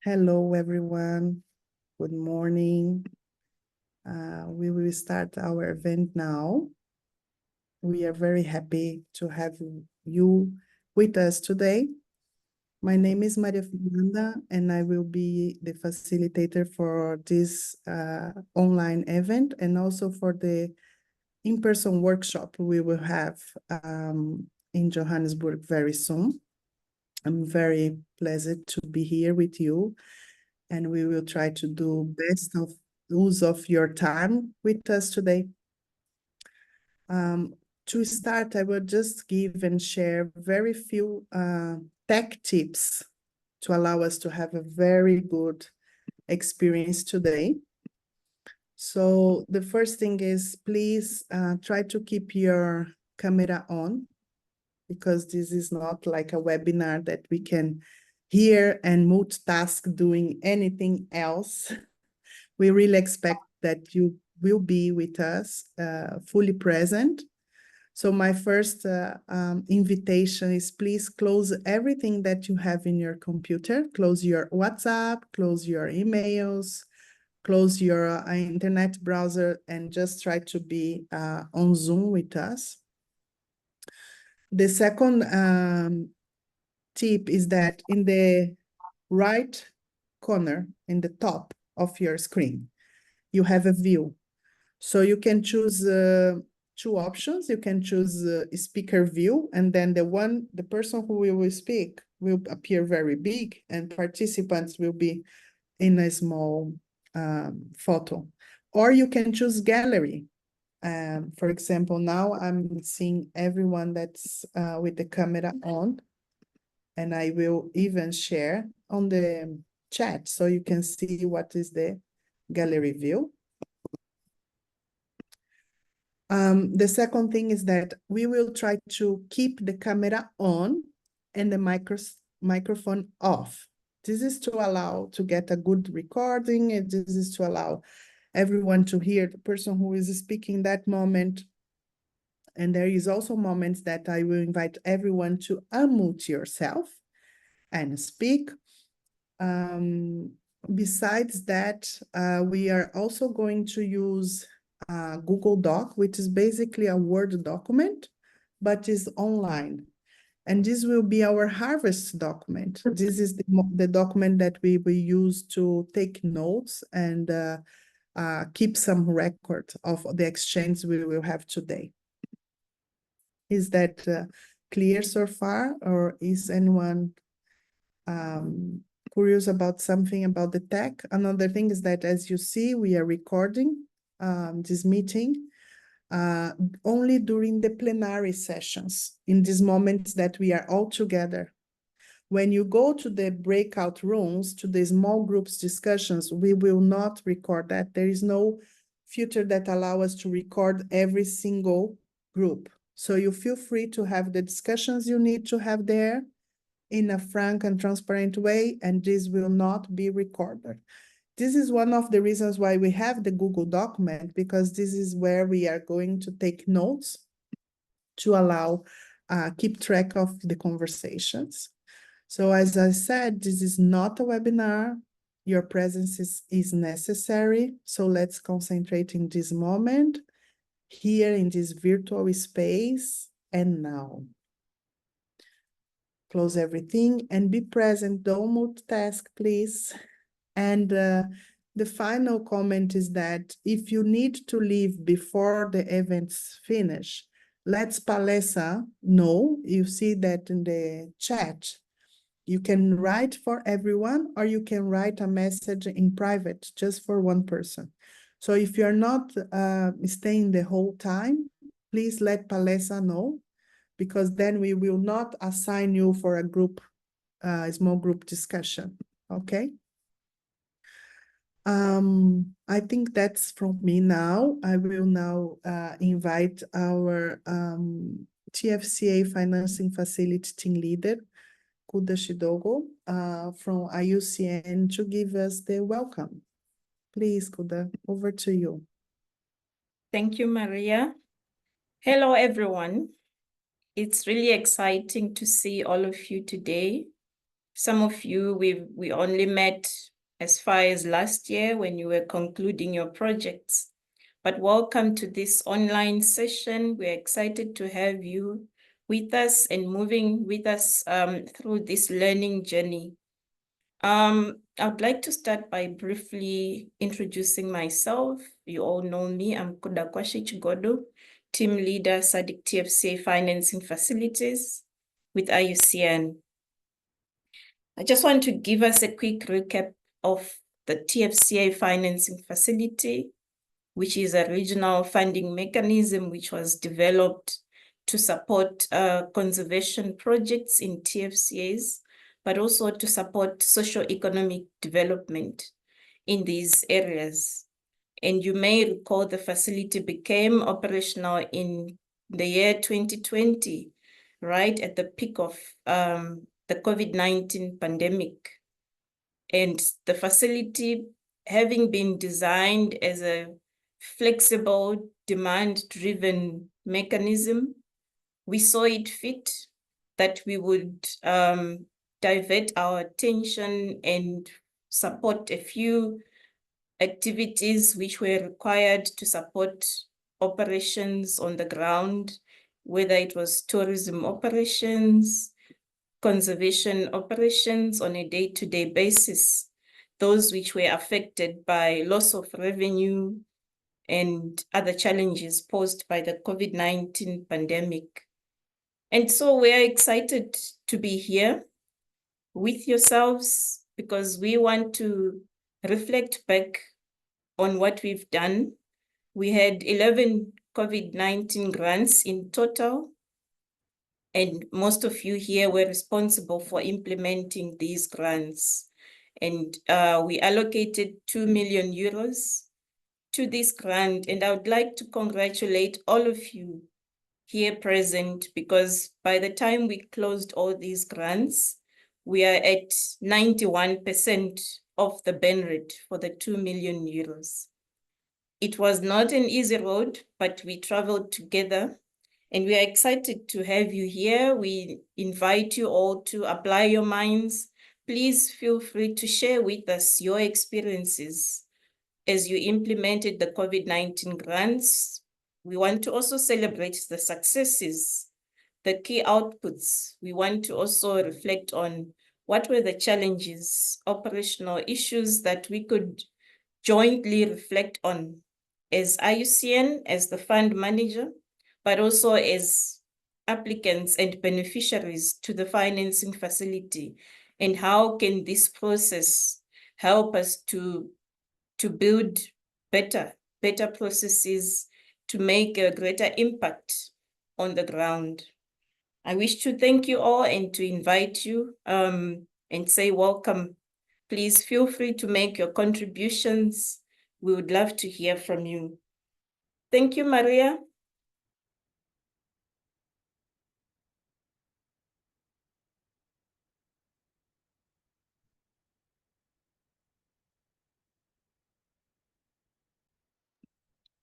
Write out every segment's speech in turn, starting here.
Hello, everyone. Good morning. We will start our event now. We are very happy to have you with us today. My name is Maria Fernanda, and I will be the facilitator for this online event and also for the in-person workshop we will have in Johannesburg very soon. I'm very pleased to be here with you, and we will try to do best of use of your time with us today. To start, I will just give and share very few tech tips to allow us to have a very good experience today. So the first thing is, please try to keep your camera on, because this is not like a webinar that we can hear and multitask doing anything else. We really expect that you will be with us fully present. So my first invitation is, please close everything that you have in your computer. Close your WhatsApp, close your emails, close your internet browser, and just try to be on Zoom with us. The second tip is that in the right corner, in the top of your screen, you have a view. So you can choose two options. You can choose speaker view, and then the person who will speak will appear very big, and participants will be in a small photo. Or you can choose gallery. For example, now I'm seeing everyone that's with the camera on, and I will even share on the chat so you can see what is the gallery view. The second thing is that we will try to keep the camera on and the microphone off. This is to allow to get a good recording, and this is to allow everyone to hear the person who is speaking that moment. And there is also moments that I will invite everyone to unmute yourself and speak. Besides that, we are also going to use Google Doc, which is basically a Word document, but is online. And this will be our harvest document. This is the document that we will use to take notes and keep some record of the exchange we will have today. Is that clear so far, or is anyone curious about something about the tech? Another thing is that, as you see, we are recording this meeting only during the plenary sessions, in these moments that we are all together. When you go to the breakout rooms, to the small groups discussions, we will not record that. There is no feature that allows us to record every single group. So you feel free to have the discussions you need to have there in a frank and transparent way, and this will not be recorded. This is one of the reasons why we have the Google document, because this is where we are going to take notes to allow, keep track of the conversations. So as I said, this is not a webinar. Your presence is necessary. So let's concentrate in this moment, here in this virtual space, and now. Close everything and be present. Don't multitask, please. And the final comment is that if you need to leave before the events finish, let Palesa know. You see that in the chat. You can write for everyone, or you can write a message in private just for one person. So if you're not staying the whole time, please let Palesa know, because then we will not assign you for a group, small group discussion, okay? I think that's from me now. I will now invite our TFCA Financing Facility Team Leader, Kuda Shidogo, from IUCN, to give us the welcome. Please, Kuda, over to you. Thank you, Maria. Hello, everyone. It's really exciting to see all of you today. Some of you, we only met as far as last year when you were concluding your projects. But welcome to this online session. We're excited to have you with us and moving with us through this learning journey. I'd like to start by briefly introducing myself. You all know me. I'm Kudakwashi Chigodo, Team Leader, SADC TFCA Financing Facilities with IUCN. I just want to give us a quick recap of the TFCA Financing Facility, which is a regional funding mechanism which was developed to support conservation projects in TFCAs, but also to support socio-economic development in these areas. And you may recall the facility became operational in the year 2020, right at the peak of the COVID-19 pandemic. And the facility, having been designed as a flexible, demand-driven mechanism, we saw it fit that we would divert our attention and support a few activities which were required to support operations on the ground, whether it was tourism operations, conservation operations on a day-to-day basis, those which were affected by loss of revenue and other challenges posed by the COVID-19 pandemic. And so we're excited to be here with yourselves because we want to reflect back on what we've done. We had 11 COVID-19 grants in total, and most of you here were responsible for implementing these grants. And we allocated 2 million euros to this grant. And I would like to congratulate all of you here present, because by the time we closed all these grants, we are at 91% of the burn rate for the 2 million euros. It was not an easy road, but we traveled together. And we are excited to have you here. We invite you all to apply your minds. Please feel free to share with us your experiences as you implemented the COVID-19 grants. We want to also celebrate the successes, the key outputs. We want to also reflect on what were the challenges, operational issues that we could jointly reflect on as IUCN, as the fund manager, but also as applicants and beneficiaries to the financing facility. And how can this process help us to build better processes to make a greater impact on the ground. I wish to thank you all and to invite you and say welcome. Please feel free to make your contributions. We would love to hear from you. Thank you, Maria.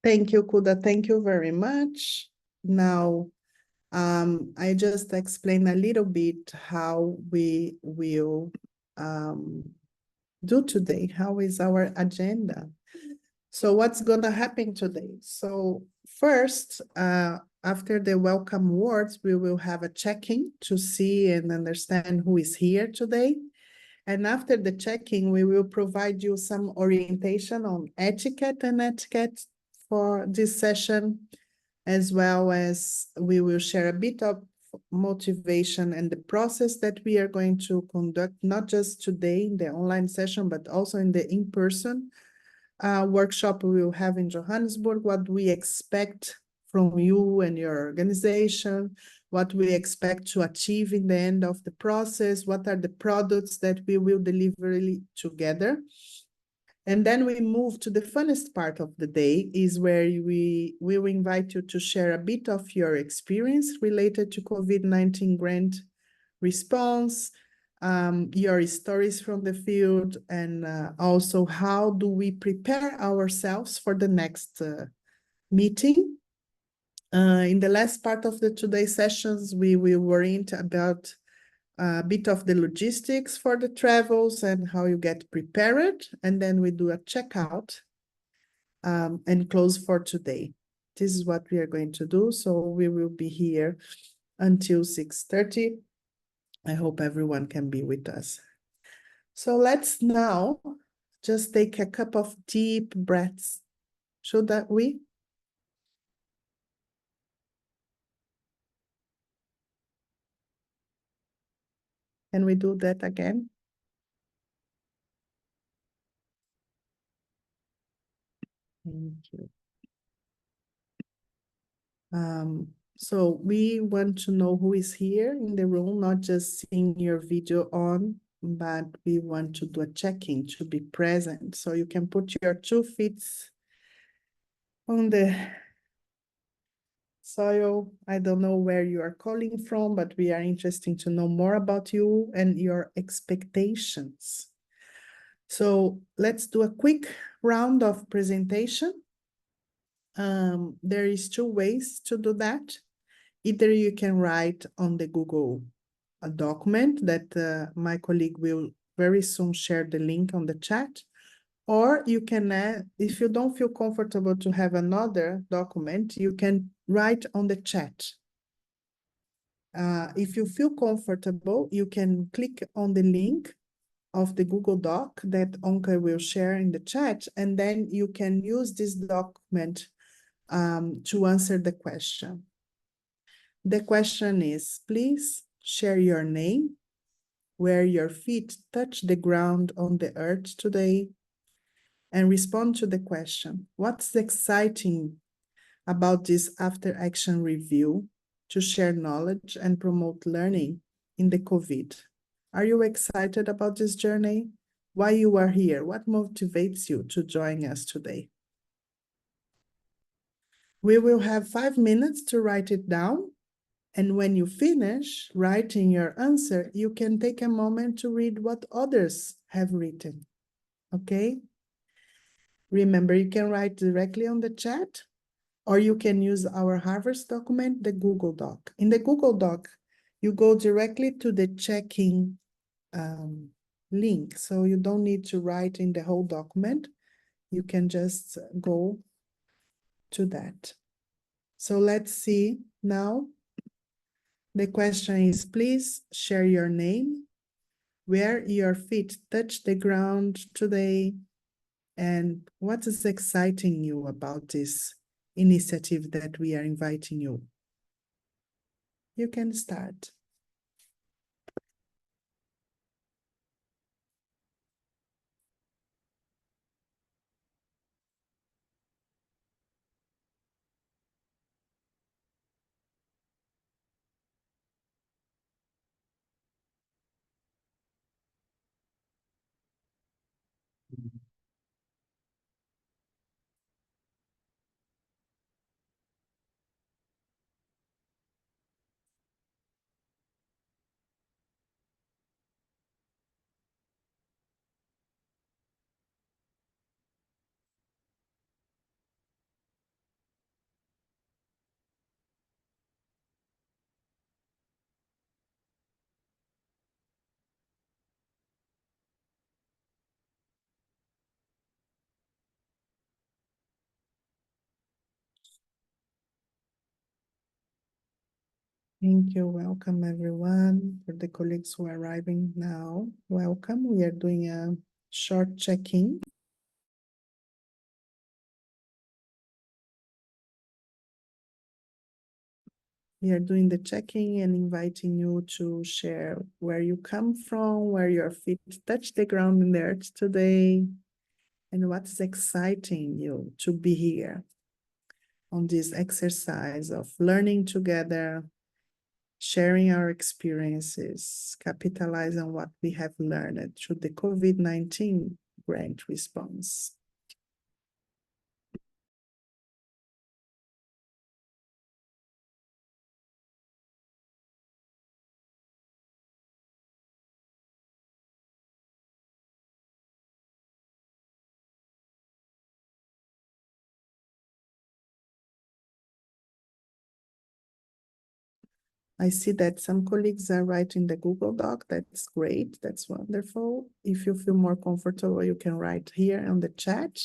Thank you, Kuda. Thank you very much. Now, I just explain a little bit how we will do today. How is our agenda? So what's going to happen today? So first, after the welcome words, we will have a check-in to see and understand who is here today. And after the check-in, we will provide you some orientation on etiquette for this session, as well as we will share a bit of motivation and the process that we are going to conduct, not just today in the online session, but also in the in-person workshop we will have in Johannesburg, what we expect from you and your organization, what we expect to achieve in the end of the process, what are the products that we will deliver together. And then we move to the funnest part of the day, is where we will invite you to share a bit of your experience related to COVID-19 grant response, your stories from the field, and also how do we prepare ourselves for the next meeting. In the last part of the today's sessions, we will orient about a bit of the logistics for the travels and how you get prepared, and then we do a checkout and close for today. This is what we are going to do. So we will be here until 6:30. I hope everyone can be with us. So let's now just take a couple of deep breaths. Should that we? Can we do that again? Thank you. So we want to know who is here in the room, not just seeing your video on, but we want to do a check-in to be present. So you can put your 2 feet on the soil. I don't know where you are calling from, but we are interested to know more about you and your expectations. So let's do a quick round of presentation. There is 2 ways to do that. Either you can write on the Google document that my colleague will very soon share the link on the chat, or you can, if you don't feel comfortable to have another document, you can write on the chat. If you feel comfortable, you can click on the link of the Google Doc that Onke will share in the chat, and then you can use this document to answer the question. The question is, please share your name, where your feet touch the ground on the earth today, and respond to the question. What's exciting about this after-action review to share knowledge and promote learning in the COVID? Are you excited about this journey? Why you are here? What motivates you to join us today? We will have 5 minutes to write it down. And when you finish writing your answer, you can take a moment to read what others have written, okay? Remember, you can write directly on the chat, or you can use our Harvest document, the Google Doc. In the Google Doc, you go directly to the check-in link, so you don't need to write in the whole document. You can just go to that. So let's see now. The question is, please share your name, where your feet touch the ground today, and what is exciting you about this initiative that we are inviting you. You can start. Thank you. Welcome, everyone. For the colleagues who are arriving now, welcome. We are doing a short check-in. We are doing the checking and inviting you to share where you come from, where your feet touch the ground in the earth today, and what's exciting you to be here on this exercise of learning together, sharing our experiences, capitalize on what we have learned through the COVID-19 grant response. I see that some colleagues are writing the Google Doc. That's great. That's wonderful. If you feel more comfortable, you can write here on the chat.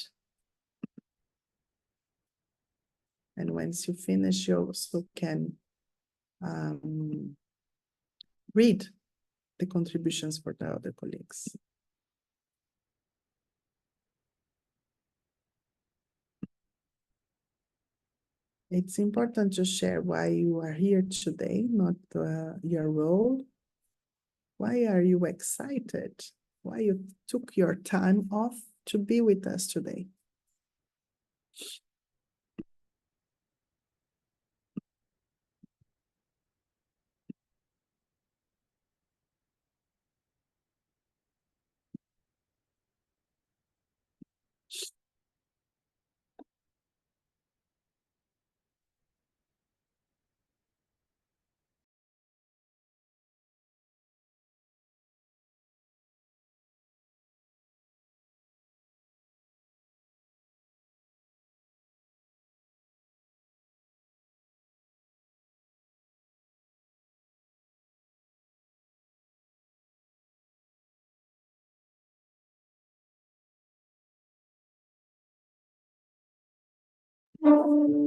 And once you finish, you also can read the contributions for the other colleagues. It's important to share why you are here today, not your role. Why are you excited? Why you took your time off to be with us today?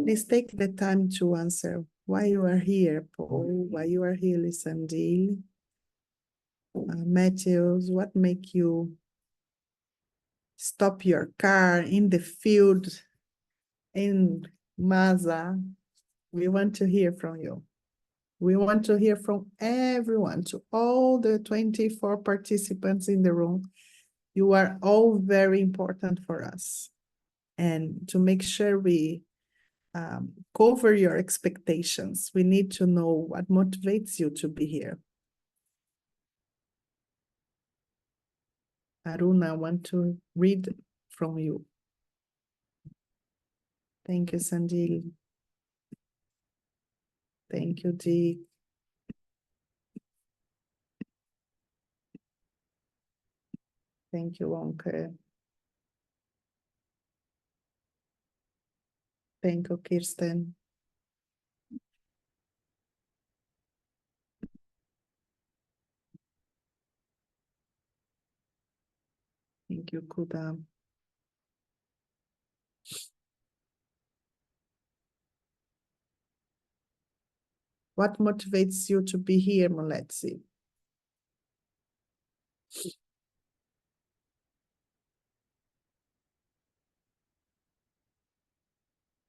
Please take the time to answer why you are here, Paul, why you are here, Lisandil, Matthews, what make you stop your car in the field in Maza? We want to hear from you. We want to hear from everyone, to all the 24 participants in the room. You are all very important for us. And to make sure we cover your expectations, we need to know what motivates you to be here. Aruna, I want to read from you. Thank you, Sanjil. Thank you, Dee. Thank you, Wonka. Thank you, Kirsten. Thank you, Kuda. What motivates you to be here, Moletsi?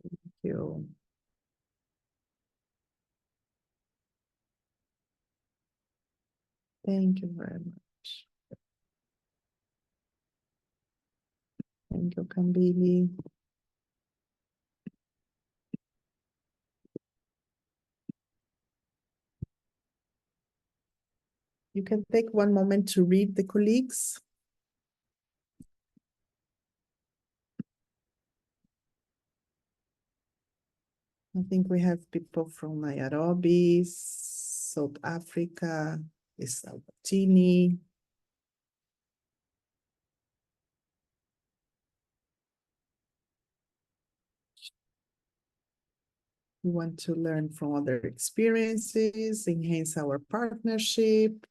Thank you. Thank you very much. Thank you, Kambili. You can take one moment to read the colleagues. I think we have people from Nairobi, South Africa, Eswatini. We want to learn from other experiences, enhance our partnership,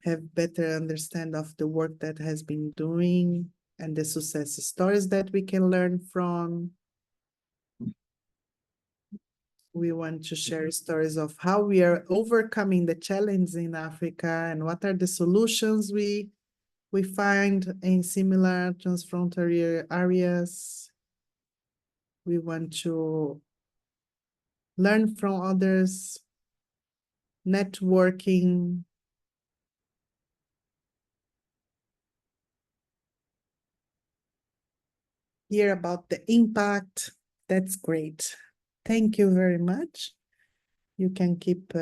have better understand of the work that has been doing and the success stories that we can learn from. We want to share stories of how we are overcoming the challenge in Africa and what are the solutions we find in similar transfrontier areas. We want to learn from others, networking. Hear about the impact. That's great. Thank you very much. You can keep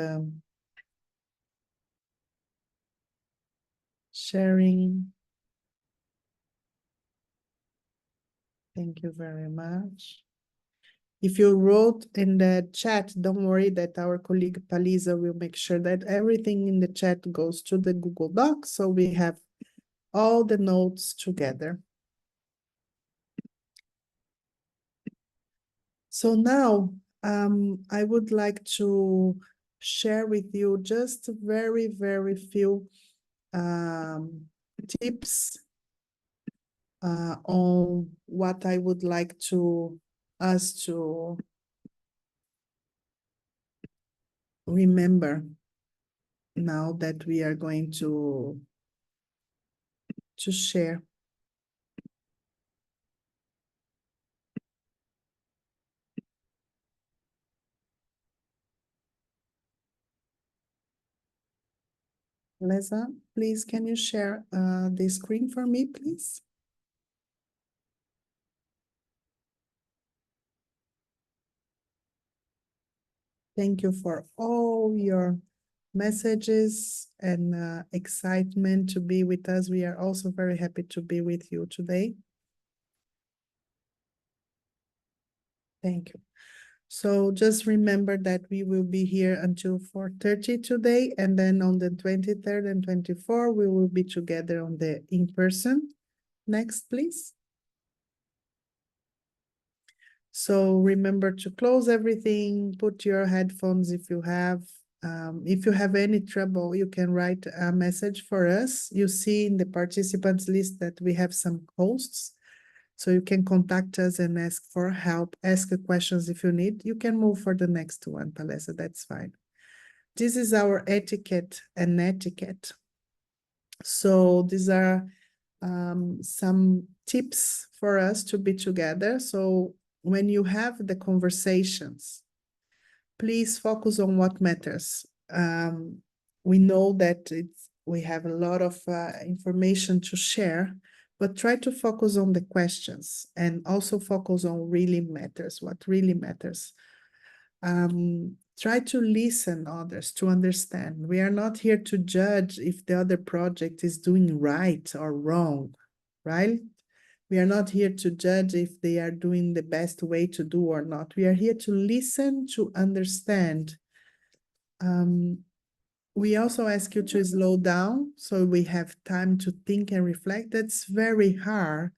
sharing. Thank you very much. If you wrote in the chat, don't worry that our colleague Palisa will make sure that everything in the chat goes to the Google Doc, so we have all the notes together. So now I would like to share with you just very, very few tips on what I would like us to remember now that we are going to share. Leza, please, can you share the screen for me, please? Thank you for all your messages and excitement to be with us. We are also very happy to be with you today. Thank you. So just remember that we will be here until 4:30 today, and then on the 23rd and 24th, we will be together on the in-person. Next, please. So remember to close everything, put your headphones if you have. If you have any trouble, you can write a message for us. You see in the participants list that we have some hosts. So you can contact us and ask for help, ask questions if you need. You can move for the next one, Palesa, that's fine. This is our etiquette and etiquette. So these are some tips for us to be together. So when you have the conversations, please focus on what matters. We know that we have a lot of information to share, but try to focus on the questions and also focus on really matters, what really matters. Try to listen others to understand. We are not here to judge if the other project is doing right or wrong, right? We are not here to judge if they are doing the best way to do or not. We are here to listen, to understand. We also ask you to slow down so we have time to think and reflect. That's very hard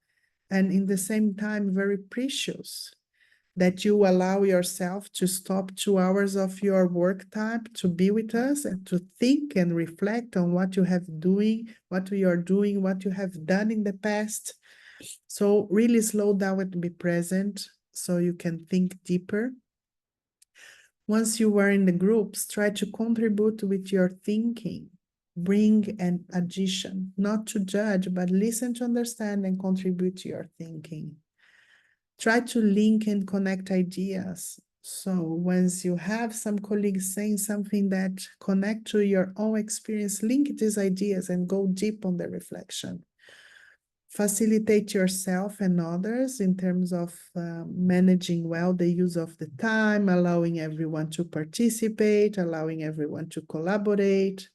and in the same time very precious that you allow yourself to stop 2 hours of your work time to be with us and to think and reflect on what you have doing, what we are doing, what you have done in the past. So really slow down and be present so you can think deeper. Once you are in the groups, try to contribute with your thinking. Bring an addition, not to judge, but listen to understand and contribute to your thinking. Try to link and connect ideas. So once you have some colleagues saying something that connect to your own experience, link these ideas and go deep on the reflection. Facilitate yourself and others in terms of managing well the use of the time, allowing everyone to participate, allowing everyone to collaborate.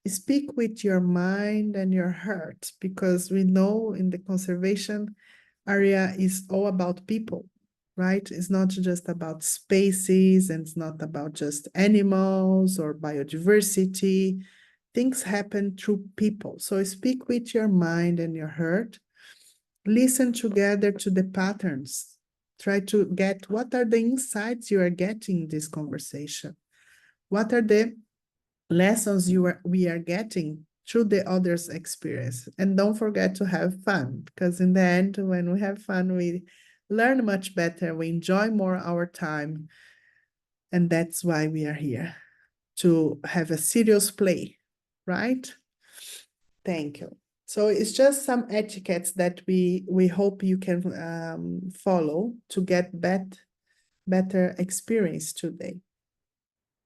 Speak with your mind and your heart, because we know in the conservation area is all about people, right? It's not just about species and it's not about just animals or biodiversity. Things happen through people. So speak with your mind and your heart. Listen together to the patterns. Try to get what are the insights you are getting in this conversation. What are the lessons we are getting through the other's experience. And don't forget to have fun, because in the end, when we have fun, we learn much better. We enjoy more our time. And that's why we are here, to have a serious play, right? Thank you. So it's just some etiquettes that we hope you can follow to get better experience today.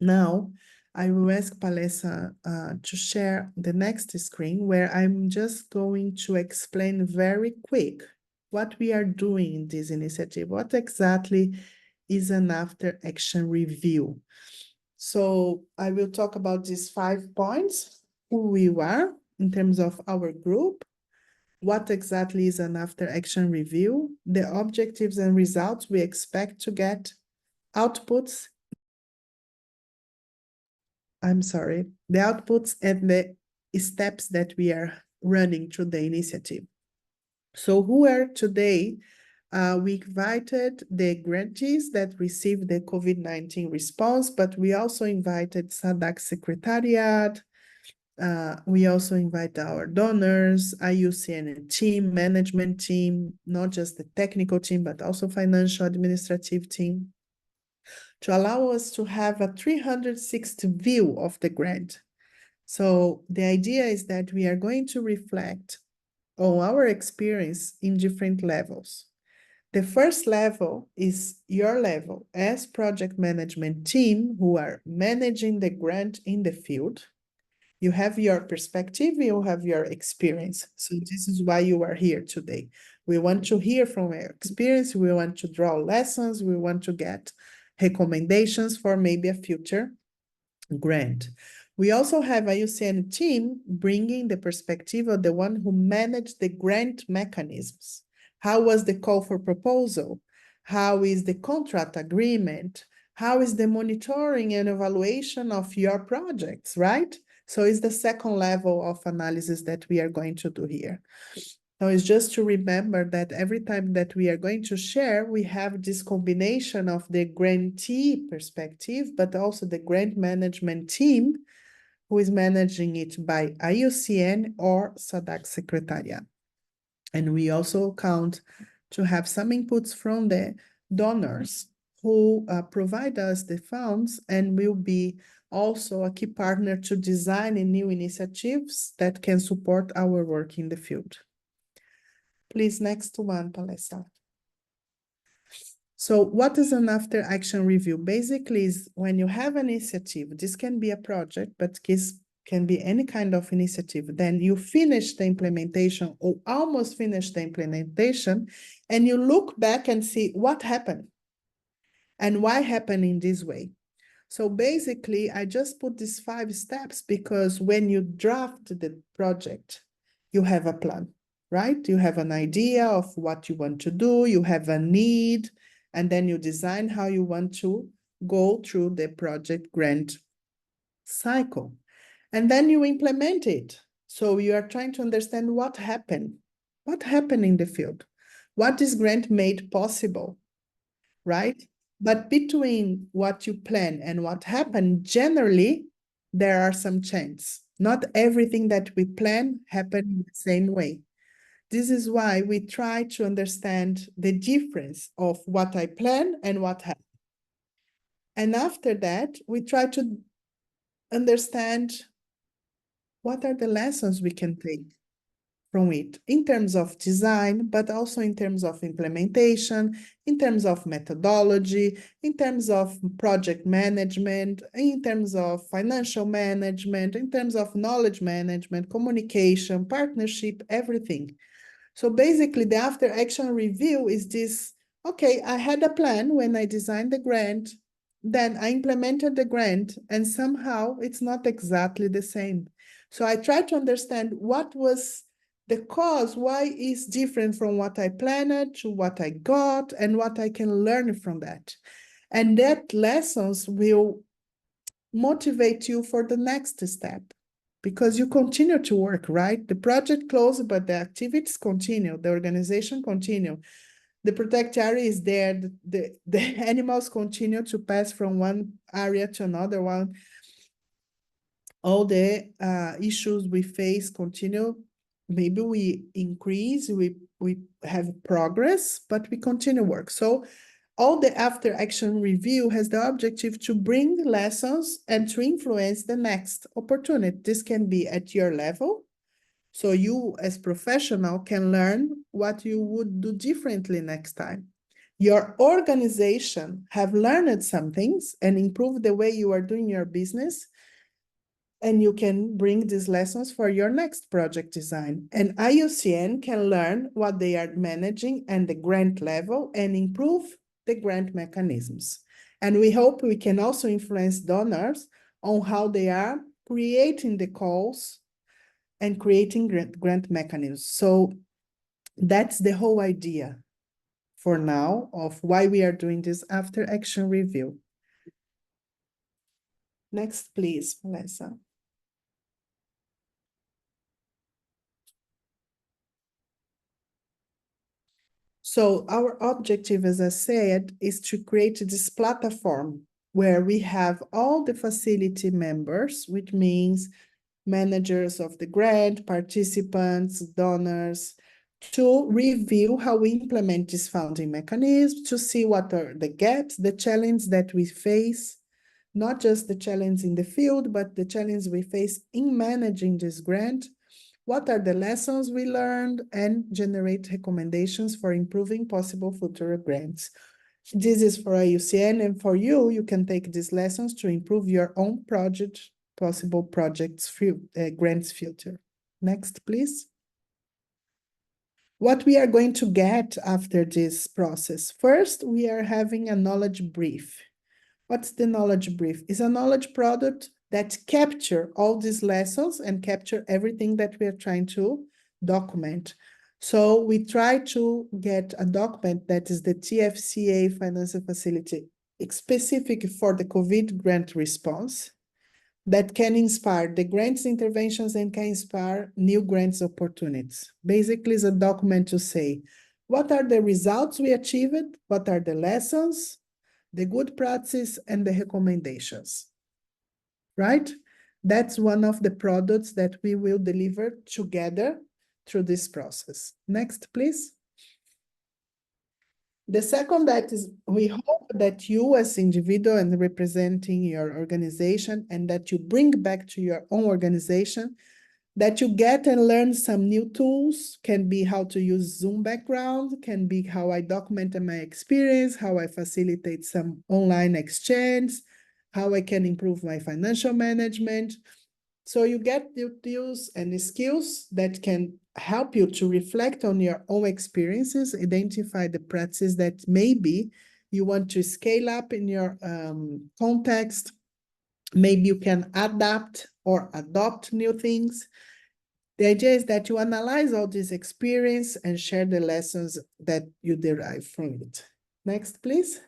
Now, I will ask Palesa to share the next screen where I'm just going to explain very quick what we are doing in this initiative. What exactly is an after action review? So I will talk about these 5 points, who we are in terms of our group, what exactly is an after action review, the objectives and results we expect to get, outputs, the outputs and the steps that we are running through the initiative. So who are today We invited the grantees that received the COVID-19 response, but we also invited SADC Secretariat. We also invite our donors, IUCN team, management team, not just the technical team, but also financial administrative team, to allow us to have a 360 view of the grant. So the idea is that we are going to reflect on our experience in different levels. The first level is your level as project management team who are managing the grant in the field. You have your perspective, you have your experience. So this is why you are here today. We want to hear from your experience. We want to draw lessons. We want to get recommendations for maybe a future grant. We also have a UCN team bringing the perspective of the one who managed the grant mechanisms. How was the call for proposal? How is the contract agreement? How is the monitoring and evaluation of your projects, right? So it's the second level of analysis that we are going to do here. So it's just to remember that every time that we are going to share, we have this combination of the grantee perspective, but also the grant management team who is managing it by IUCN or SADC Secretariat. And we also count to have some inputs from the donors who provide us the funds and will be also a key partner to design new initiatives that can support our work in the field. Please, next one, Palestra. So what is an after action review? Basically is when you have an initiative, this can be a project, but this can be any kind of initiative. Then you finish the implementation or almost finish the implementation, and you look back and see what happened and why happened in this way. So basically, I just put these 5 steps because when you draft the project, you have a plan, right? You have an idea of what you want to do, you have a need, and then you design how you want to go through the project grant cycle. And then you implement it. So you are trying to understand what happened in the field, what this grant made possible, right? But between what you plan and what happened, generally, there are some changes. Not everything that we plan happened in the same way. This is why we try to understand the difference of what I plan and what happened. And after that, we try to understand what are the lessons we can take from it in terms of design, but also in terms of implementation, in terms of methodology, in terms of project management, in terms of financial management, in terms of knowledge management, communication, partnership, everything. So basically the after action review is this, okay, I had a plan when I designed the grant, then I implemented the grant and somehow it's not exactly the same. So I try to understand what was the cause, why is different from what I planned to what I got and what I can learn from that. And that lessons will motivate you for the next step because you continue to work, right? The project closed, but the activities continue, the organization continue. The protect area is there, the animals continue to pass from one area to another one. All the issues we face continue. Maybe we increase, we have progress, but we continue work. So all the after action review has the objective to bring lessons and to influence the next opportunity. This can be at your level. So you as professional can learn what you would do differently next time. Your organization have learned some things and improved the way you are doing your business. And you can bring these lessons for your next project design. And IUCN can learn what they are managing and the grant level and improve the grant mechanisms. And we hope we can also influence donors on how they are creating the calls and creating grant mechanisms. So that's the whole idea for now of why we are doing this after action review. Next, please, Melissa. So our objective, as I said, is to create this platform where we have all the facility members, which means managers of the grant, participants, donors, to review how we implement this funding mechanism, to see what are the gaps, the challenge that we face, not just the challenge in the field, but the challenge we face in managing this grant. What are the lessons we learned, and generate recommendations for improving possible future grants. This is for IUCN, and for you, you can take these lessons to improve your own project, possible projects, grants future. Next, please. What we are going to get after this process? First, we are having a knowledge brief. What's the knowledge brief? It's a knowledge product that capture all these lessons and capture everything that we are trying to document. So we try to get a document that is the TFCA financial facility specific for the COVID grant response, that can inspire the grants interventions and can inspire new grants opportunities. Basically, it's a document to say, what are the results we achieved? What are the lessons, the good practice, and the recommendations, right? That's one of the products that we will deliver together through this process. Next, please. The second that is, we hope that you as individual and representing your organization, and that you bring back to your own organization, that you get and learn some new tools, can be how to use Zoom background, can be how I document my experience, how I facilitate some online exchange, how I can improve my financial management. So you get new tools and skills that can help you to reflect on your own experiences, identify the practices that maybe you want to scale up in your context. Maybe you can adapt or adopt new things. The idea is that you analyze all this experience and share the lessons that you derive from it. Next, please.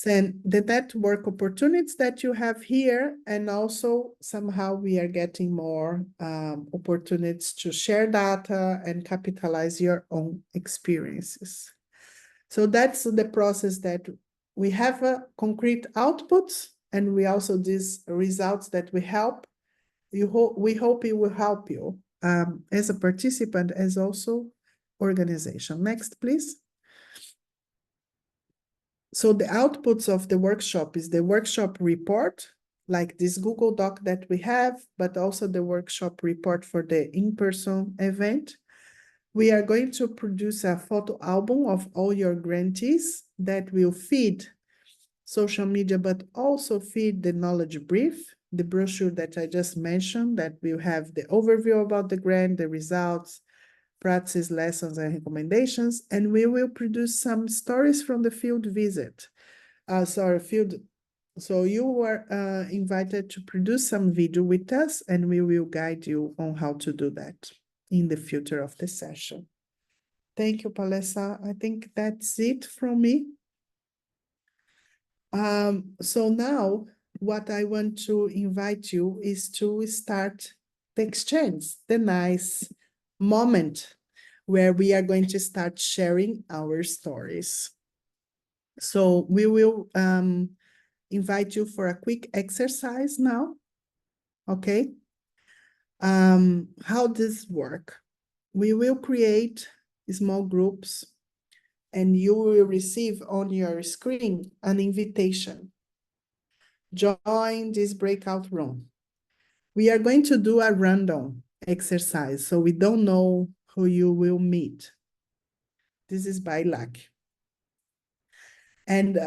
Then the network opportunities that you have here, and also somehow we are getting more opportunities to share data and capitalize your own experiences. So that's the process that we have concrete outputs, and we also these results that we help. We hope it will help you as a participant, as also organization. Next, please. So the outputs of the workshop is the workshop report, like this Google Doc that we have, but also the workshop report for the in-person event. We are going to produce a photo album of all your grantees that will feed social media, but also feed the knowledge brief, the brochure that I just mentioned, that will have the overview about the grant, the results, practice, lessons, and recommendations, and we will produce some stories from the field visit. So you were invited to produce some video with us, and we will guide you on how to do that in the future of the session. Thank you, Palesa. I think that's it from me. So now what I want to invite you is to start the exchange, the nice moment where we are going to start sharing our stories. So we will invite you for a quick exercise now. Okay. How does work? We will create small groups, and you will receive on your screen an invitation. Join this breakout room. We are going to do a random exercise, so we don't know who you will meet. This is by luck. And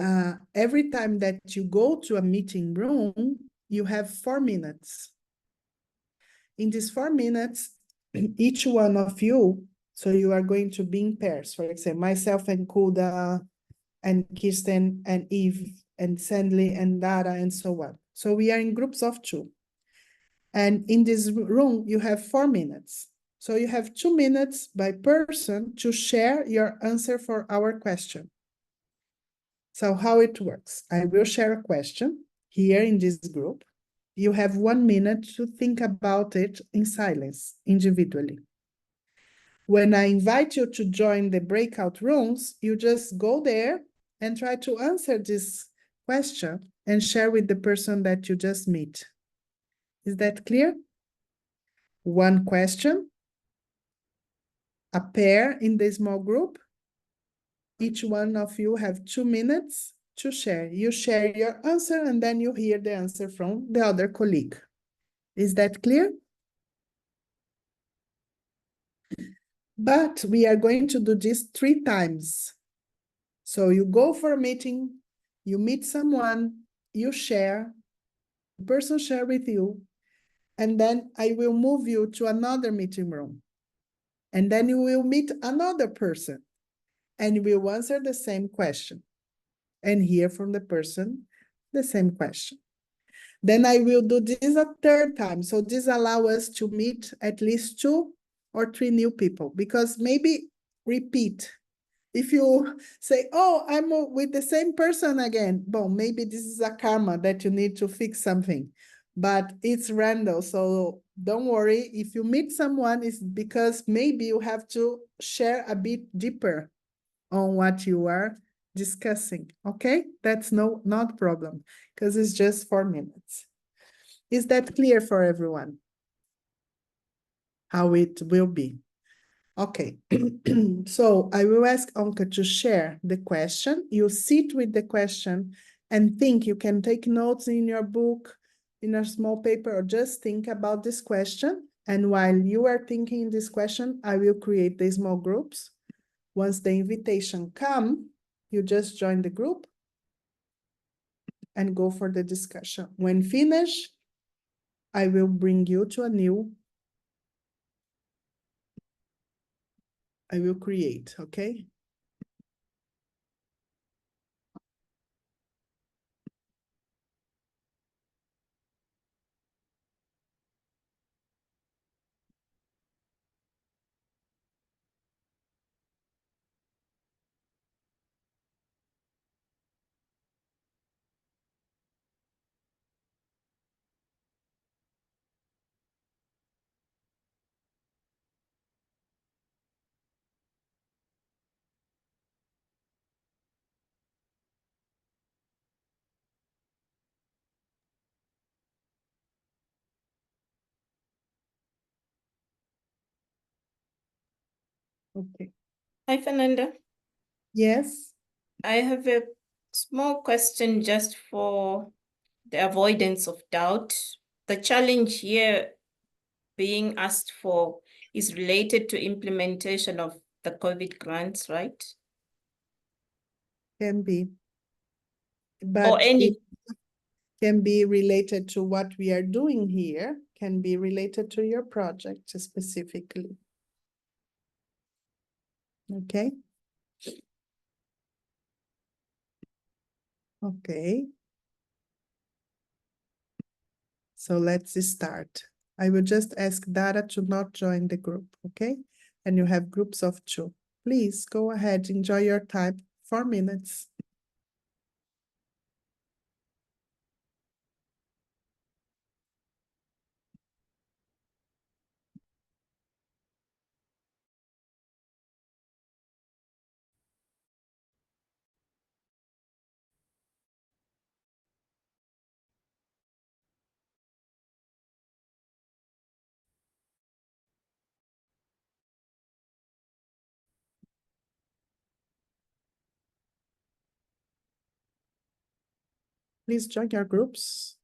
every time that you go to a meeting room, you have 4 minutes. In these 4 minutes, each one of you, so you are going to be in pairs. For example, myself and Kuda, and Kirsten, and Eve, and Sandley, and Dara, and so on. So we are in groups of 2. And in this room, you have 4 minutes. So you have 2 minutes by person to share your answer for our question. So how it works, I will share a question here in this group. You have 1 minute to think about it in silence, individually. When I invite you to join the breakout rooms, you just go there and try to answer this question and share with the person that you just meet. Is that clear? One question, a pair in the small group. Each one of you have 2 minutes to share. You share your answer and then you hear the answer from the other colleague. Is that clear? But we are going to do this 3 times. So you go for a meeting, you meet someone, you share, the person share with you, and then I will move you to another meeting room. And then you will meet another person and you will answer the same question and hear from the person the same question. Then I will do this a 3rd time. So this allows us to meet at least 2 or 3 new people, because maybe repeat. If you say, oh, I'm with the same person again, well, maybe this is a karma that you need to fix something, but it's random. So don't worry. If you meet someone, it's because maybe you have to share a bit deeper on what you are discussing. Okay, that's not a problem, because it's just 4 minutes. Is that clear for everyone? How it will be? Okay, so I will ask Anka to share the question. You sit with the question and think. You can take notes in your book, in a small paper, or just think about this question. And while you are thinking this question, I will create the small groups. Once the invitation comes, you just join the group and go for the discussion. When finished, I will bring you to a new, I will create, okay? Okay. Hi, Fernanda. Yes. I have a small question just for the avoidance of doubt. The challenge here being asked for is related to implementation of the COVID grants, right? Can be. Or But any. it can be related to what we are doing here, can be related to your project specifically. Okay. Okay. So let's start. I will just ask Dara to not join the group, okay? And you have groups of 2. Please go ahead, enjoy your time. 4 minutes. Please join your groups.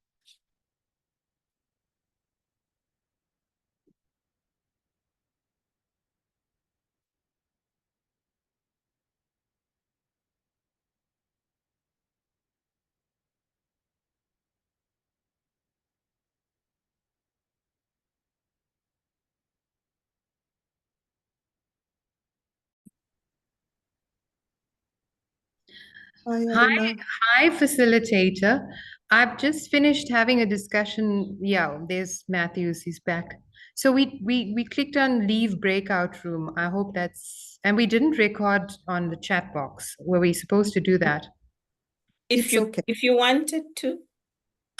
Hi, Aruna. Hi, facilitator. I've just finished having a discussion. Yeah, there's Matthews, he's back. So we clicked on leave breakout room. I hope that's, and we didn't record on the chat box. Were we supposed to do that? If you wanted to.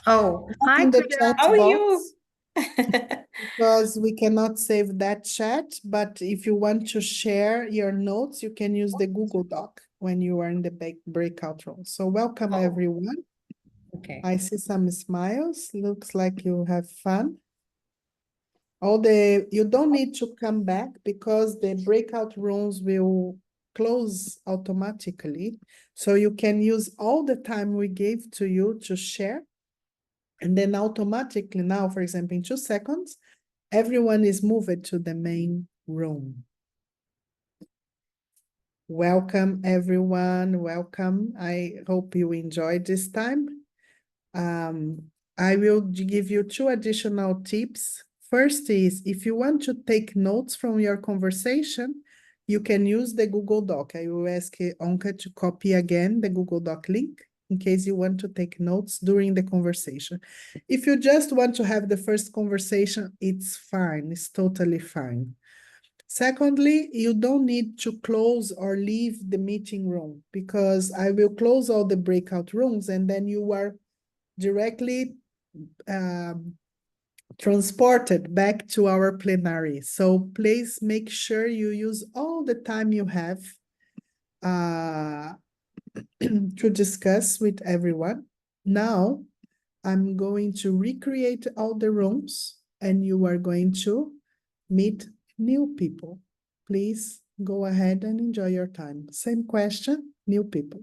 Oh, Not hi, in the Prida. chat How are you? box. Because we cannot save that chat, but if you want to share your notes, you can use the Google Doc when you are in the breakout room. So welcome, Oh. everyone. Okay. I see some smiles. Looks like you have fun. You don't need to come back because the breakout rooms will close automatically. So you can use all the time we gave to you to share. And then automatically now, for example, in 2 seconds, everyone is moved to the main room. Welcome, everyone. Welcome. I hope you enjoyed this time. I will give you 2 additional tips. First is, if you want to take notes from your conversation, you can use the Google Doc. I will ask Onka to copy again the Google Doc link in case you want to take notes during the conversation. If you just want to have the first conversation, it's fine. It's totally fine. Secondly, you don't need to close or leave the meeting room because I will close all the breakout rooms and then you are directly transported back to our plenary. So please make sure you use all the time you have to discuss with everyone. Now, I'm going to recreate all the rooms and you are going to meet new people. Please go ahead and enjoy your time. Same question, new people.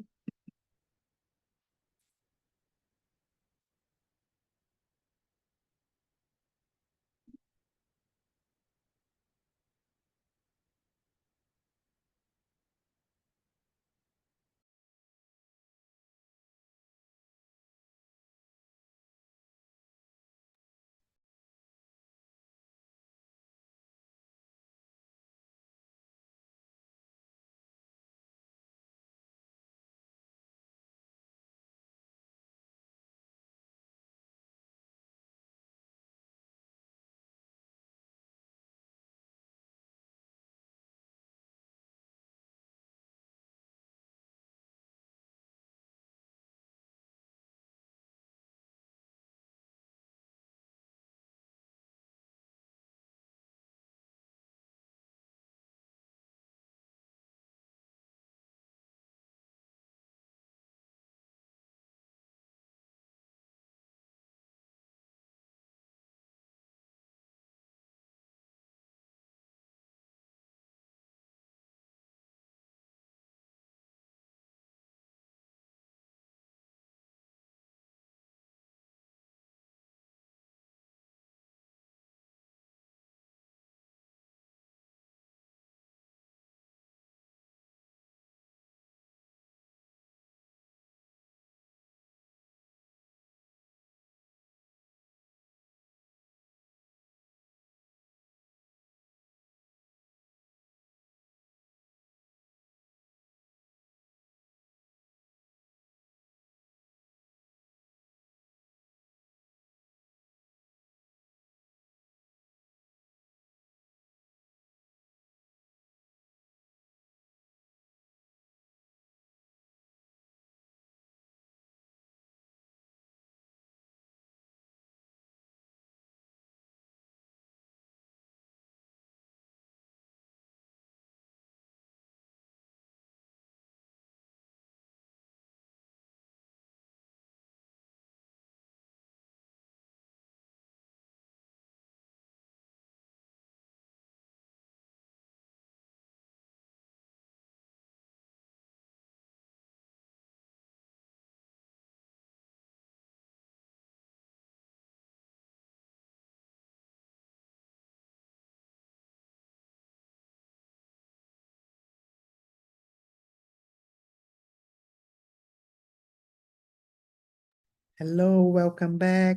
Hello, welcome back.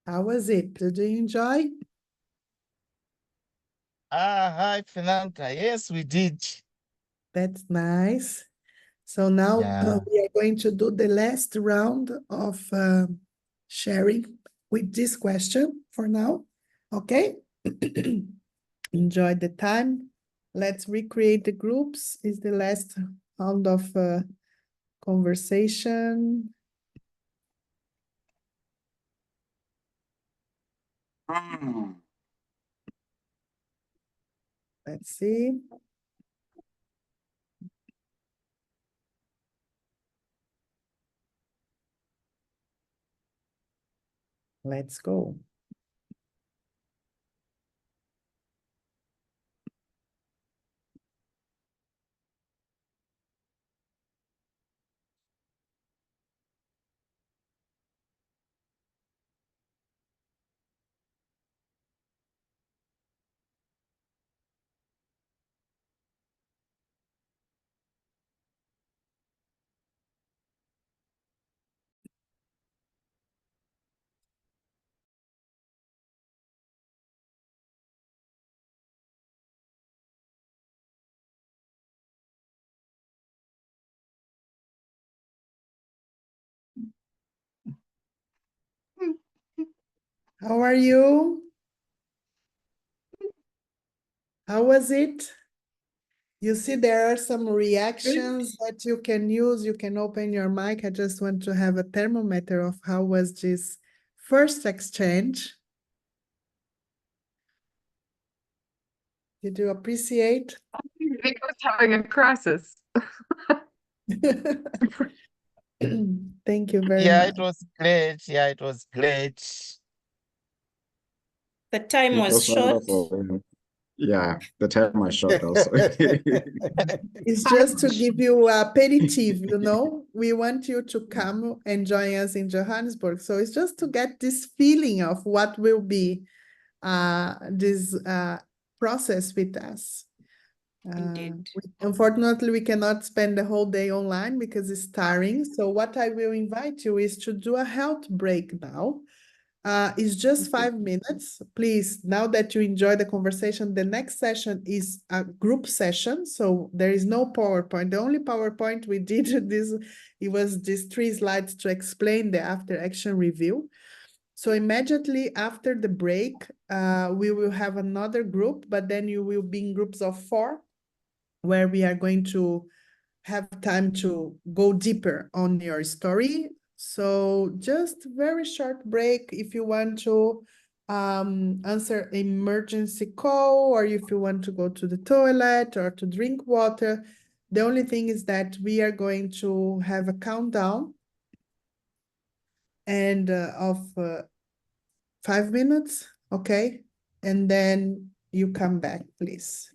How was it? Did you enjoy? Hi, Fernanda. Yes, we did. That's nice. So now Yeah. we are going to do the last round of sharing with this question for now. Okay? Enjoy the time. Let's recreate the groups. Is the last round of conversation. 。 . 。 . 。 . 。 . 。 . . 。 . 。 . 。 . 。 . 。 . 。 . . 。 . 。 . 。 . 。 . 。 。 . 。 。 . 。 。 . 。 . . 。 . 。 . 。 . 。 . 。Let's see. Let's go. How are you? How was it? You see, there are some reactions that you can use. You can open your mic. I just want to have a thermometer of how was this first exchange. Did you appreciate? I think I was having a crisis. Thank you very Yeah, much. it was great. Yeah, it was great. The time It was was short. wonderful. Yeah, the time was short also. It's just to give you a aperitif, you know. We want you to come and join us in Johannesburg. So it's just to get this feeling of what will be this process with us. Indeed. Unfortunately, we cannot spend the whole day online because it's tiring. So what I will invite you is to do a health break now. It's just 5 minutes. Please, now that you enjoy the conversation, the next session is a group session. So there is no PowerPoint. The only PowerPoint we did it was these 3 slides to explain the after action review. So immediately after the break, we will have another group, but then you will be in groups of 4, where we are going to have time to go deeper on your story. So just very short break if you want to answer emergency call, or if you want to go to the toilet or to drink water. The only thing is that we are going to have a countdown and of 5 minutes, okay? And then you come back, please.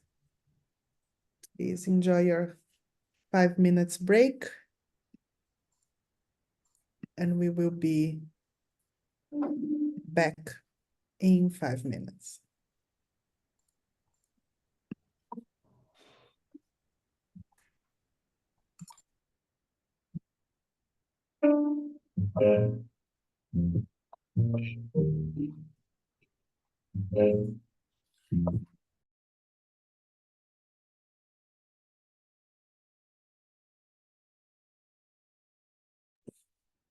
Please enjoy your 5 minutes break. And we will be back in 5 minutes.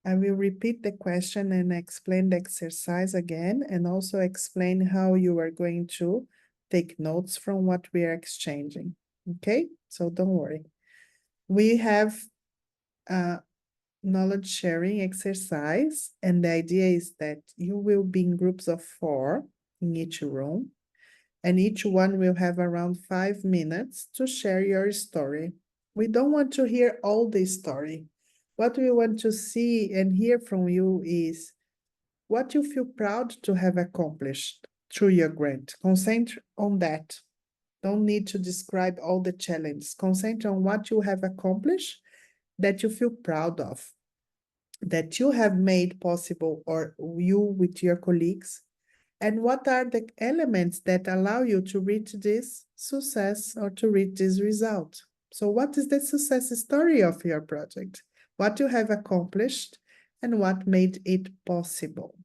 I will repeat the question and explain the exercise again, and also explain how you are going to take notes from what we are exchanging. Okay, so don't worry. We have a knowledge sharing exercise, and the idea is that you will be in groups of 4 in each room, and each one will have around 5 minutes to share your story. We don't want to hear all the story. What we want to see and hear from you is what you feel proud to have accomplished through your grant. Concentrate on that. Don't need to describe all the challenges. Concentrate on what you have accomplished that you feel proud of, that you have made possible, or you with your colleagues. And what are the elements that allow you to reach this success or to reach this result? So what is the success story of your project? What you have accomplished and what made it possible?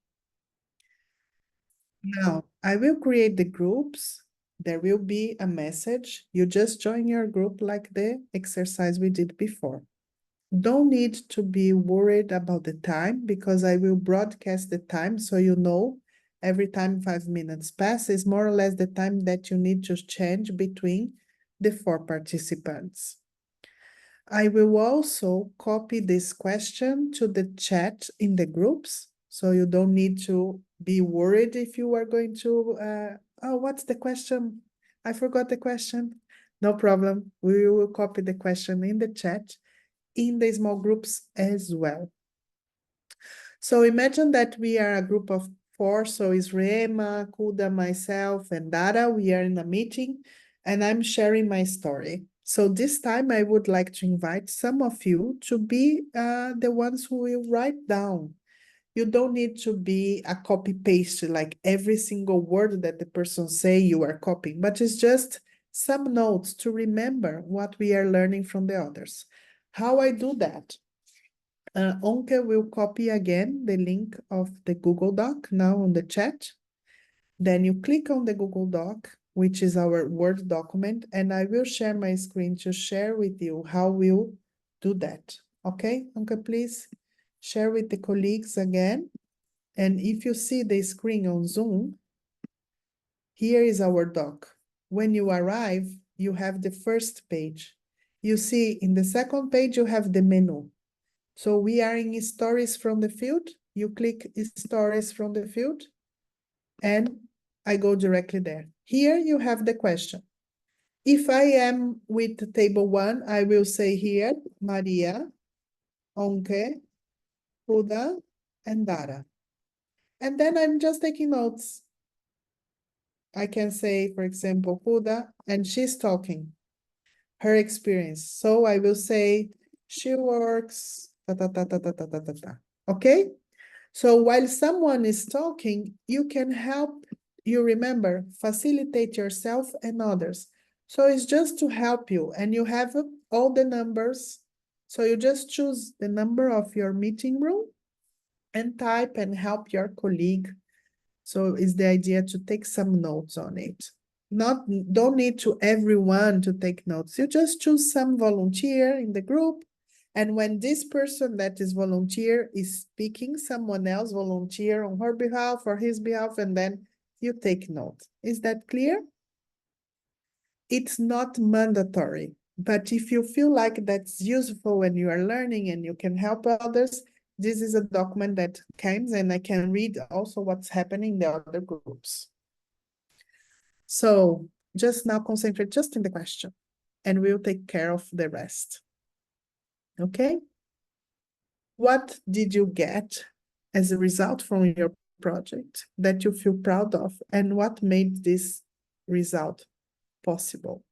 Now, I will create the groups. There will be a message. You just join your group like the exercise we did before. Don't need to be worried about the time, because I will broadcast the time so you know every time 5 minutes pass is more or less the time that you need to change between the 4 participants. I will also copy this question to the chat in the groups, so you don't need to be worried if you are going to, oh, what's the question? I forgot the question. No problem. We will copy the question in the chat, in the small groups as well. So imagine that we are a group of 4, so it's Rema, Kuda, myself, and Dara. We are in a meeting, and I'm sharing my story. So this time I would like to invite some of you to be the ones who will write down. You don't need to be a copy paste, like every single word that the person say you are copying, but it's just some notes to remember what we are learning from the others. How I do that? Onke will copy again the link of the Google Doc now on the chat. Then you click on the Google Doc, which is our Word document, and I will share my screen to share with you how we'll do that. Okay, Onke, please share with the colleagues again. And if you see the screen on Zoom, here is our doc. When you arrive, you have the first page. You see in the second page, you have the menu. So we are in stories from the field. You click stories from the field and I go directly there. Here you have the question. If I am with table 1, I will say here, Maria, Onke, Huda, and Dara. And then I'm just taking notes. I can say, for example, Huda, and she's talking her experience. So I will say, she works, ta, ta, ta, ta, ta, ta, ta, ta, ta. Okay? So while someone is talking, you can help, you remember, facilitate yourself and others. So it's just to help you, and you have all the numbers. So you just choose the number of your meeting room and type and help your colleague. So it's the idea to take some notes on it. Don't need to everyone to take notes. You just choose some volunteer in the group. And when this person that is volunteer is speaking, someone else volunteer on her behalf or his behalf, and then you take note. Is that clear? It's not mandatory, but if you feel like that's useful when you are learning and you can help others, this is a document that comes and I can read also what's happening in the other groups. So just now concentrate just in the question and we'll take care of the rest. Okay? What did you get as a result from your project that you feel proud of, and what made this result possible?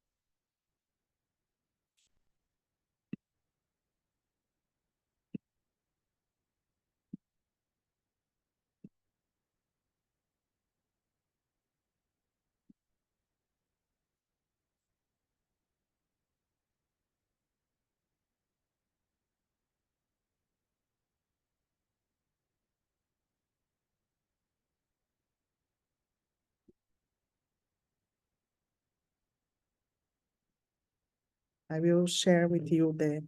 I will share with you the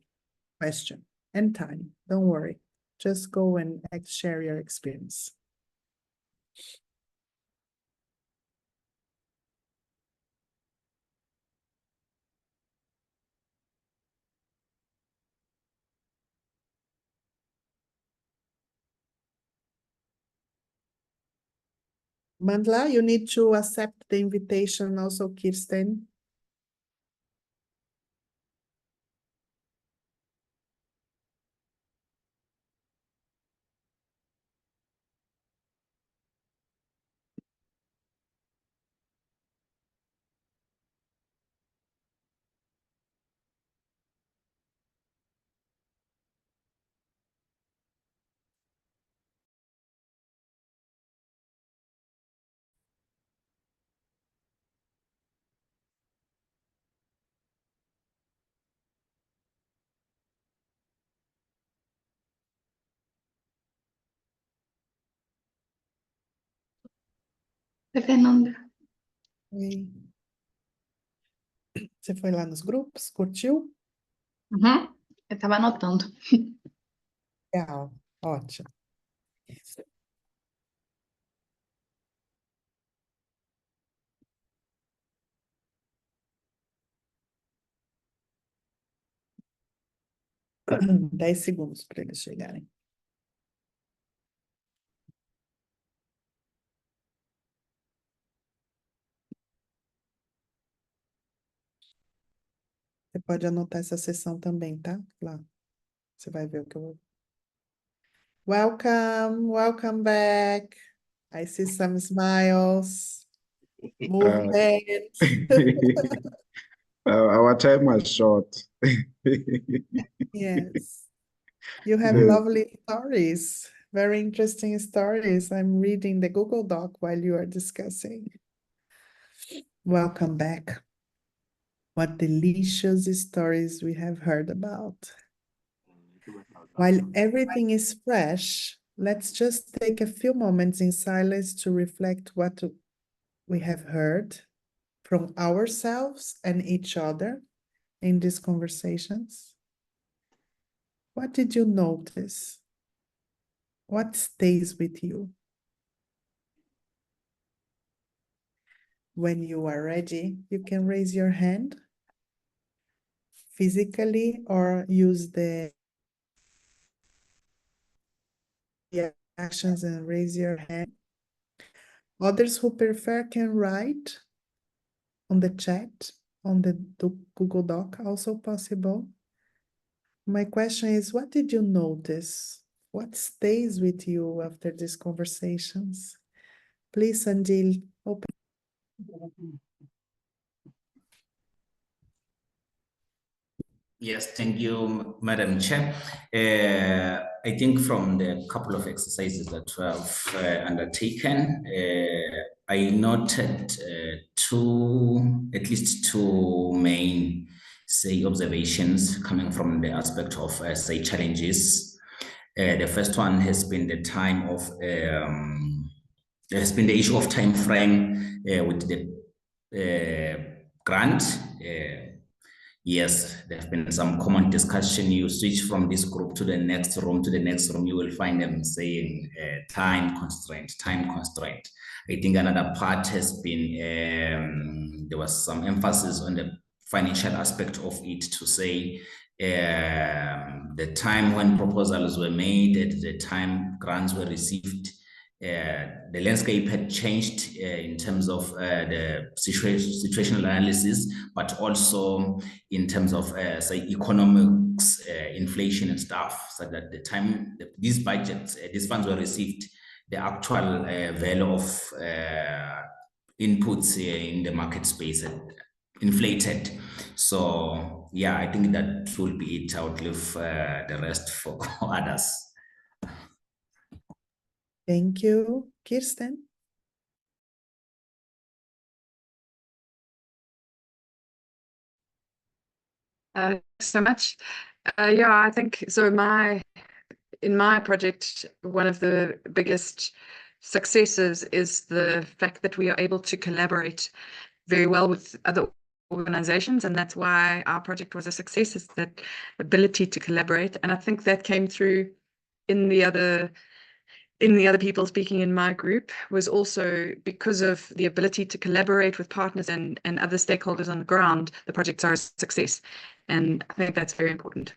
question and time. Don't worry. Just go and share your experience. Mandla, you need to accept the invitation also, Kirsten. Fernanda. Oi. Você foi lá nos grupos? Curtiu? Uhum. Eu estava anotando. Legal, ótimo. Dez segundos para eles chegarem. pode anotar essa sessão também, tá? Lá. Você vai ver o que eu vou. Welcome back. I see some smiles, movement. Our time was short. Yes. You have lovely stories, very interesting stories. I'm reading the Google Doc while you are discussing. Welcome back. What delicious stories we have heard about. While everything is fresh, let's just take a few moments in silence to reflect what we have heard from ourselves and each other in these conversations. What did you notice? What stays with you? When you are ready, you can raise your hand physically or use the actions and raise your hand. Others who prefer can write on the chat, on the Google Doc, also possible. My question is, what did you notice? What stays with you after these conversations? Please, Sanjil, open. Yes, thank you, Madam Chair. I think from the couple of exercises that I've undertaken, I noted at least two main, say, observations coming from the aspect of, say, challenges. The first one has been the time of, has been the issue of time frame with the grant. Yes, there have been some common discussion. You switch from this group to the next room, you will find them saying time constraint. I think another part has been, there was some emphasis on the financial aspect of it to say the time when proposals were made, at the time grants were received, the landscape had changed in terms of the situational analysis, but also in terms of, say, economics, inflation and stuff, so that the time these budgets, these funds were received, the actual value of inputs in the market space had inflated. So yeah, I think that will be it. I would leave the rest for others. Thank you. Kirsten? Thanks so much. Yeah, I think so. In my project, one of the biggest successes is the fact that we are able to collaborate very well with other organizations, and that's why our project was a success, is that ability to collaborate. And I think that came through in the other people speaking in my group, was also because of the ability to collaborate with partners and other stakeholders on the ground, the projects are a success. And I think that's very important.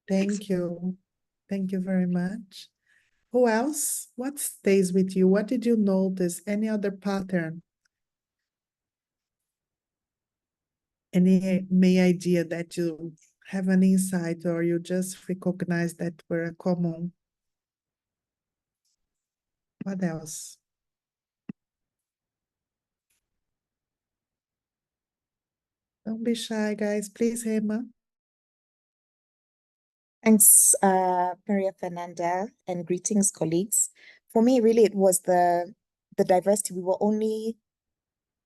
Thank you. Thank you very much. Who else? What stays with you? What did you notice? Any other pattern? Any idea that you have an insight or you just recognize that were common? What else? Don't be shy, guys. Please, Hema. Thanks, Maria Fernanda, and greetings, colleagues. For me, really, it was the diversity. We were only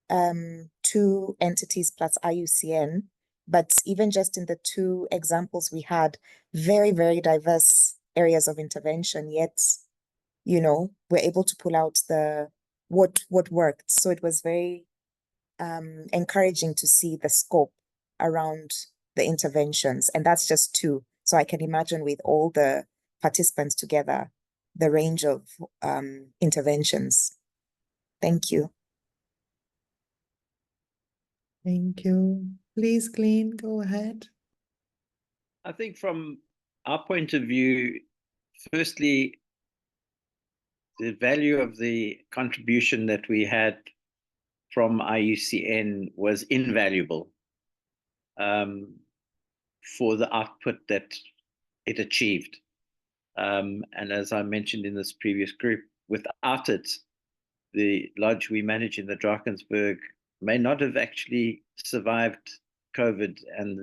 2 entities plus IUCN, but even just in the 2 examples we had, very, very diverse areas of intervention, yet, you know, we're able to pull out what worked. So it was very encouraging to see the scope around the interventions, and that's just 2. So I can imagine with all the participants together, the range of interventions. Thank you. Thank you. Please, Glenn, go ahead. I think from our point of view, firstly, the value of the contribution that we had from IUCN was invaluable for the output that it achieved. And as I mentioned in this previous group, without it, the lodge we manage in the Drakensberg may not have actually survived COVID and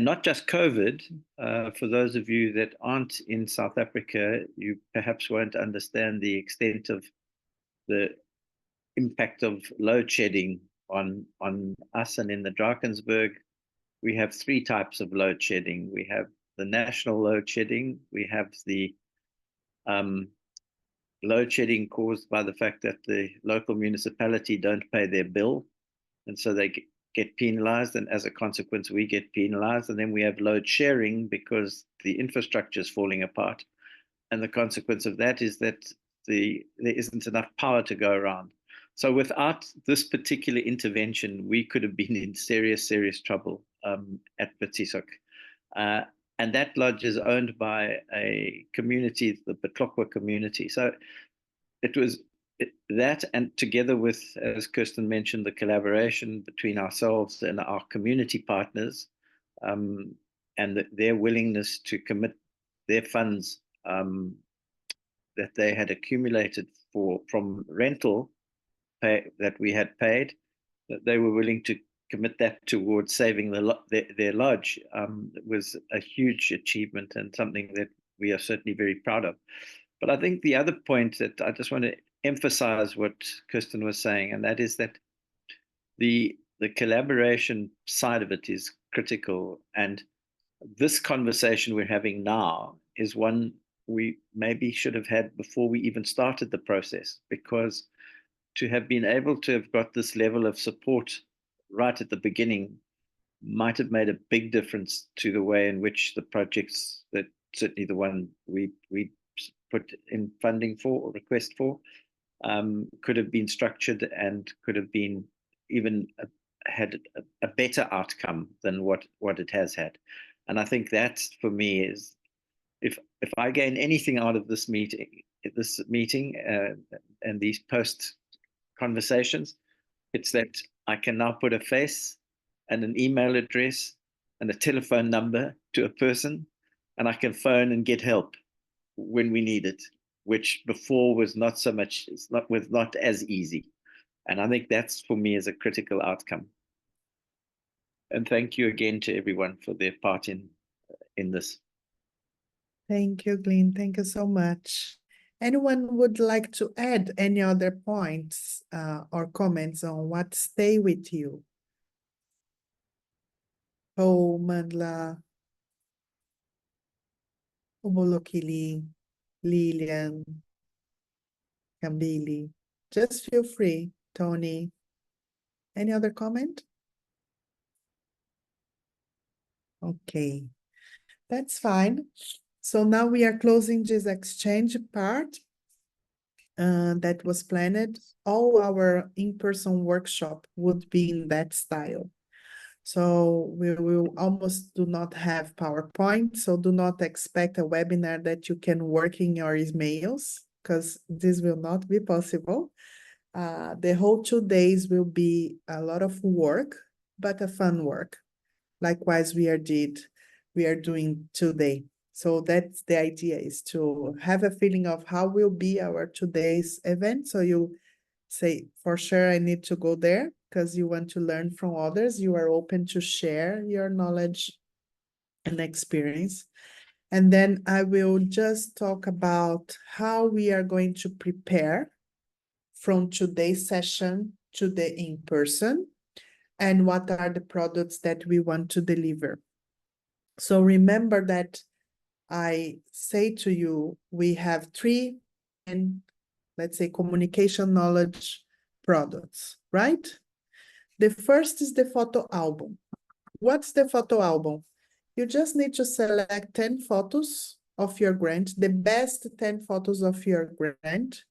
not just COVID. For those of you that aren't in South Africa, you perhaps won't understand the extent of the impact of load shedding on us. And in the Drakensberg, we have three types of load shedding. We have the national load shedding. We have the load shedding caused by the fact that the local municipality don't pay their bill, and so they get penalized, and as a consequence we get penalized. And then we have load sharing because the infrastructure is falling apart, and the consequence of that is that there isn't enough power to go around. So without this particular intervention, we could have been in serious trouble at Betisok. And that lodge is owned by a community, the Betlokwa community. So it was that, and together with, as Kirsten mentioned, the collaboration between ourselves and our community partners, and their willingness to commit their funds that they had accumulated from rental pay that we had paid, that they were willing to commit that towards saving their lodge, was a huge achievement and something that we are certainly very proud of. But I think the other point that I just want to emphasize what Kirsten was saying, and that is that the collaboration side of it is critical. And this conversation we're having now is one we maybe should have had before we even started the process, because to have been able to have got this level of support right at the beginning might have made a big difference to the way in which the projects, that certainly the one we put in funding for or request for, could have been structured and could have been even had a better outcome than what it has had. And I think that for me is, if I gain anything out of this meeting and these post conversations, it's that I can now put a face and an email address and a telephone number to a person, and I can phone and get help when we need it, which before was not so much, was not as easy. And I think that's, for me, is a critical outcome. And thank you again to everyone for their part in this. Thank you, Glenn. Thank you so much. Anyone would like to add any other points or comments on what stay with you? Oh, Mandla, Umolokili, Lilian, Kambili. Just feel free, Tony. Any other comment? Okay, that's fine. So now we are closing this exchange part that was planned. All our in-person workshop would be in that style. So we will almost do not have PowerPoint, so do not expect a webinar that you can work in your emails, because this will not be possible. The whole 2 days will be a lot of work, but a fun work. Likewise, we are doing today. So that's the idea, is to have a feeling of how will be our today's event. So you say, for sure, I need to go there, because you want to learn from others. You are open to share your knowledge and experience. And then I will just talk about how we are going to prepare from today's session to the in-person, and what are the products that we want to deliver. So remember that I say to you, we have 3, and let's say communication knowledge products, right? The first is the photo album. What's the photo album? You just need to select 10 photos of your grant, the best 10 photos of your grant,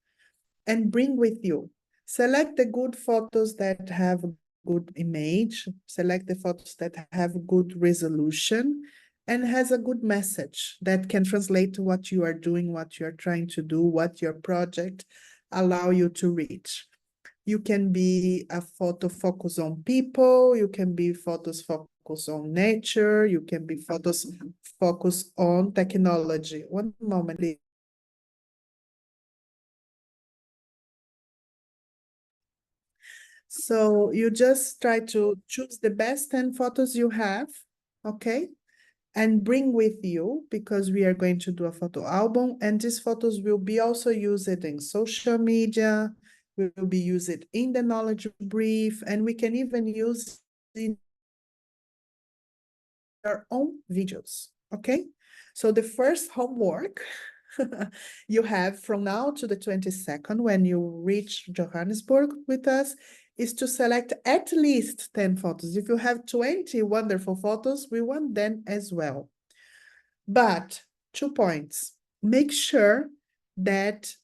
and bring with you. Select the good photos that have good image, select the photos that have good resolution, and has a good message that can translate to what you are doing, what you're trying to do, what your project allow you to reach. You can be a photo focus on people. You can be photos focus on nature. You can be photos focus on technology. One moment, please. So you just try to choose the best 10 photos you have, okay? And bring with you, because we are going to do a photo album, and these photos will be also used in social media, will be used in the knowledge brief, and we can even use in our own videos, okay? So the first homework you have from now to the 22nd, when you reach Johannesburg with us, is to select at least 10 photos. If you have 20 wonderful photos, we want them as well. But 2 points. Make sure that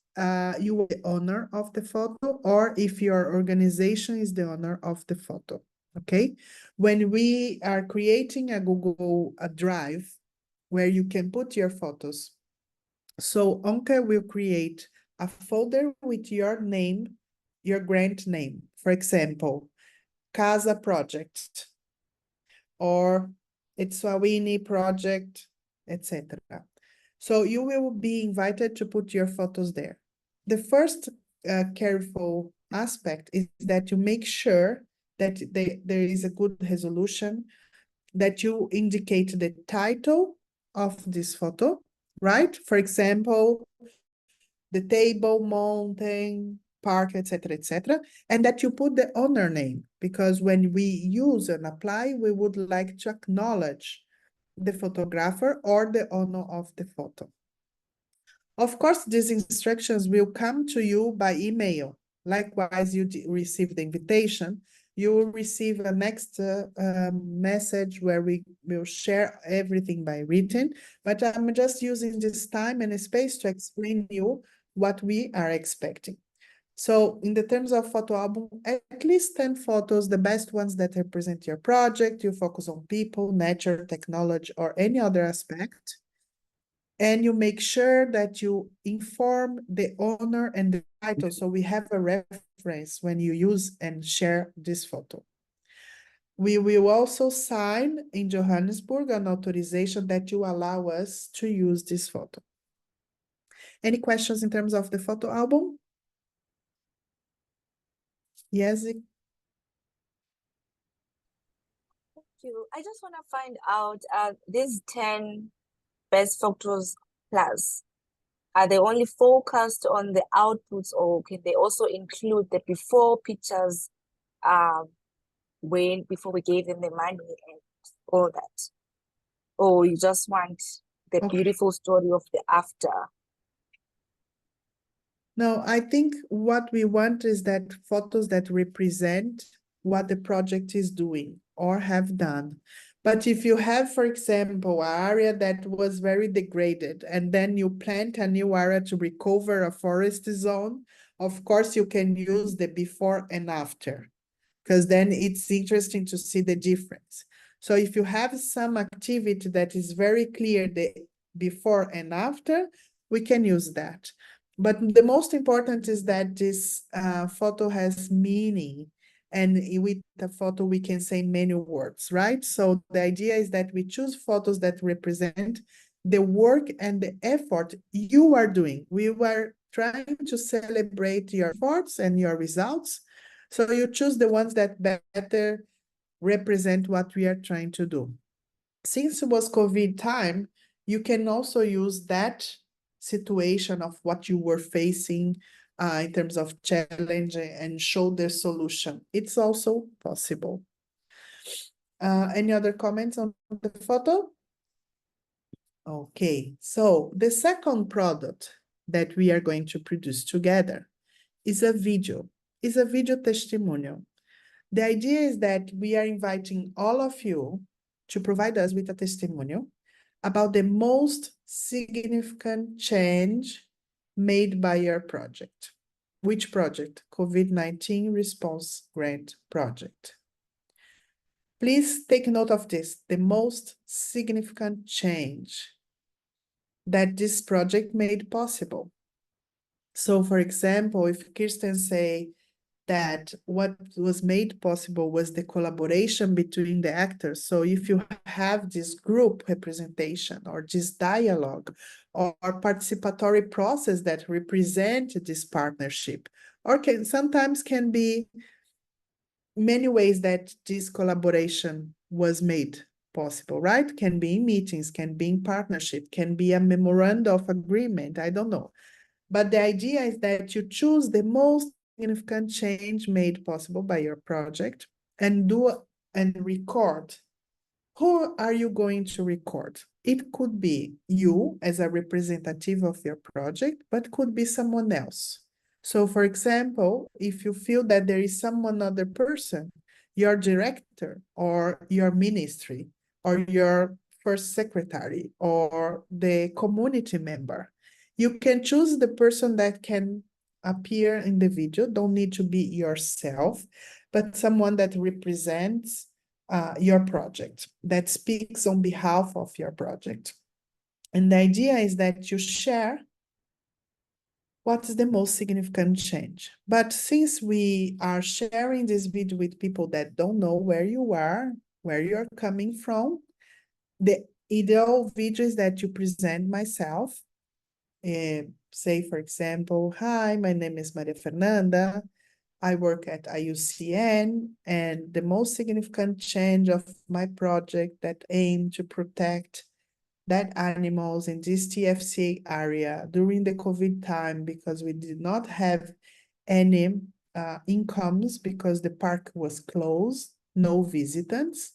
you are the owner of the photo, or if your organization is the owner of the photo, okay? When we are creating a Google Drive where you can put your photos, so Onke will create a folder with your name, your grant name. For example, Casa Project, or Itswawini Project, etc. So you will be invited to put your photos there. The first careful aspect is that you make sure that there is a good resolution, that you indicate the title of this photo, right? For example, the table, mountain, park, etc., and that you put the owner name, because when we use and apply, we would like to acknowledge the photographer or the owner of the photo. Of course, these instructions will come to you by email. Likewise, you receive the invitation. You will receive a next message where we will share everything by written, but I'm just using this time and space to explain you what we are expecting. So in the terms of photo album, at least 10 photos, the best ones that represent your project. You focus on people, nature, technology, or any other aspect. And you make sure that you inform the owner and the title, so we have a reference when you use and share this photo. We will also sign in Johannesburg an authorization that you allow us to use this photo. Any questions in terms of the photo album? Yes. Thank you. I just want to find out, these 10 best photos plus, are they only focused on the outputs, or can they also include the before pictures before we gave them the money and all that? Or you just want the beautiful story of the after? No, I think what we want is that photos that represent what the project is doing or have done. But if you have, for example, an area that was very degraded, and then you plant a new area to recover a forest zone, of course you can use the before and after, because then it's interesting to see the difference. So if you have some activity that is very clear, the before and after, we can use that. But the most important is that this photo has meaning, and with the photo we can say many words, right? So the idea is that we choose photos that represent the work and the effort you are doing. We were trying to celebrate your efforts and your results, so you choose the ones that better represent what we are trying to do. Since it was COVID time, you can also use that situation of what you were facing in terms of challenge and show the solution. It's also possible. Any other comments on the photo? Okay, so the second product that we are going to produce together is a video testimonial. The idea is that we are inviting all of you to provide us with a testimonial about the most significant change made by your project. Which project? COVID-19 Response Grant Project. Please take note of this, the most significant change that this project made possible. So for example, if Kirsten say, that what was made possible was the collaboration between the actors. So if you have this group representation or this dialogue or participatory process that represent this partnership, or sometimes can be many ways that this collaboration was made possible, right? Can be in meetings, can be in partnership, can be a memorandum of agreement, I don't know. But the idea is that you choose the most significant change made possible by your project and record. Who are you going to record? It could be you as a representative of your project, but could be someone else. So for example, if you feel that there is someone other person, your director or your ministry or your first secretary or the community member, you can choose the person that can appear in the video. Don't need to be yourself, but someone that represents your project, that speaks on behalf of your project. And the idea is that you share what is the most significant change. But since we are sharing this video with people that don't know where you are, where you're coming from, the ideal video is that you present myself. Say, for example, hi, my name is Maria Fernanda. I work at IUCN, and the most significant change of my project that aimed to protect dead animals in this TFCA area during the COVID time, because we did not have any incomes because the park was closed, no visitants.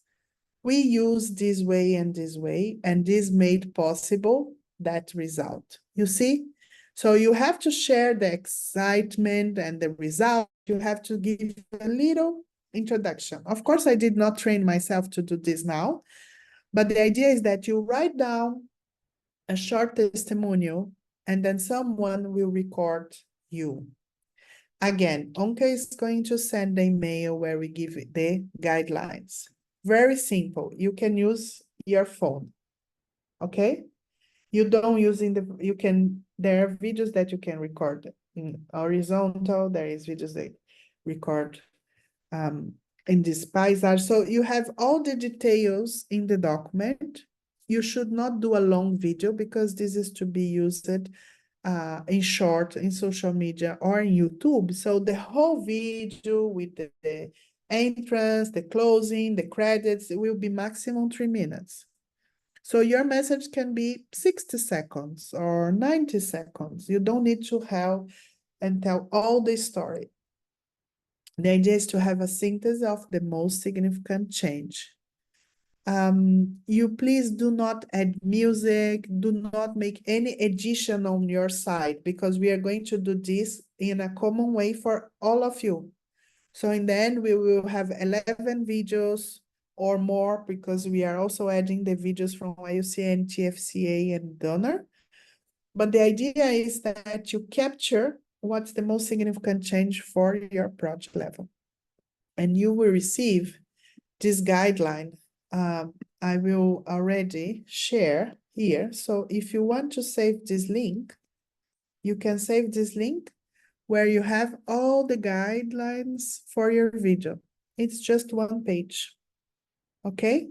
We used this way, and this made possible that result. You see? So you have to share the excitement and the result. You have to give a little introduction. Of course, I did not train myself to do this now, but the idea is that you write down a short testimonial and then someone will record you. Again, Onka is going to send an email where we give the guidelines. Very simple. You can use your phone, okay? You don't use there are videos that you can record in horizontal, there is videos that record in this paisage. So you have all the details in the document. You should not do a long video because this is to be used in short, in social media or in YouTube. So the whole video with the entrance, the closing, the credits, it will be maximum 3 minutes. So your message can be 60 seconds or 90 seconds. You don't need to have and tell all the story. The idea is to have a synthesis of the most significant change. You please do not add music, do not make any addition on your side, because we are going to do this in a common way for all of you. So in the end, we will have 11 videos or more, because we are also adding the videos from IUCN, TFCA, and donor. But the idea is that you capture what's the most significant change for your project level. And you will receive this guideline. I will already share here. So if you want to save this link, you can save this link where you have all the guidelines for your video. It's just 1 page, okay?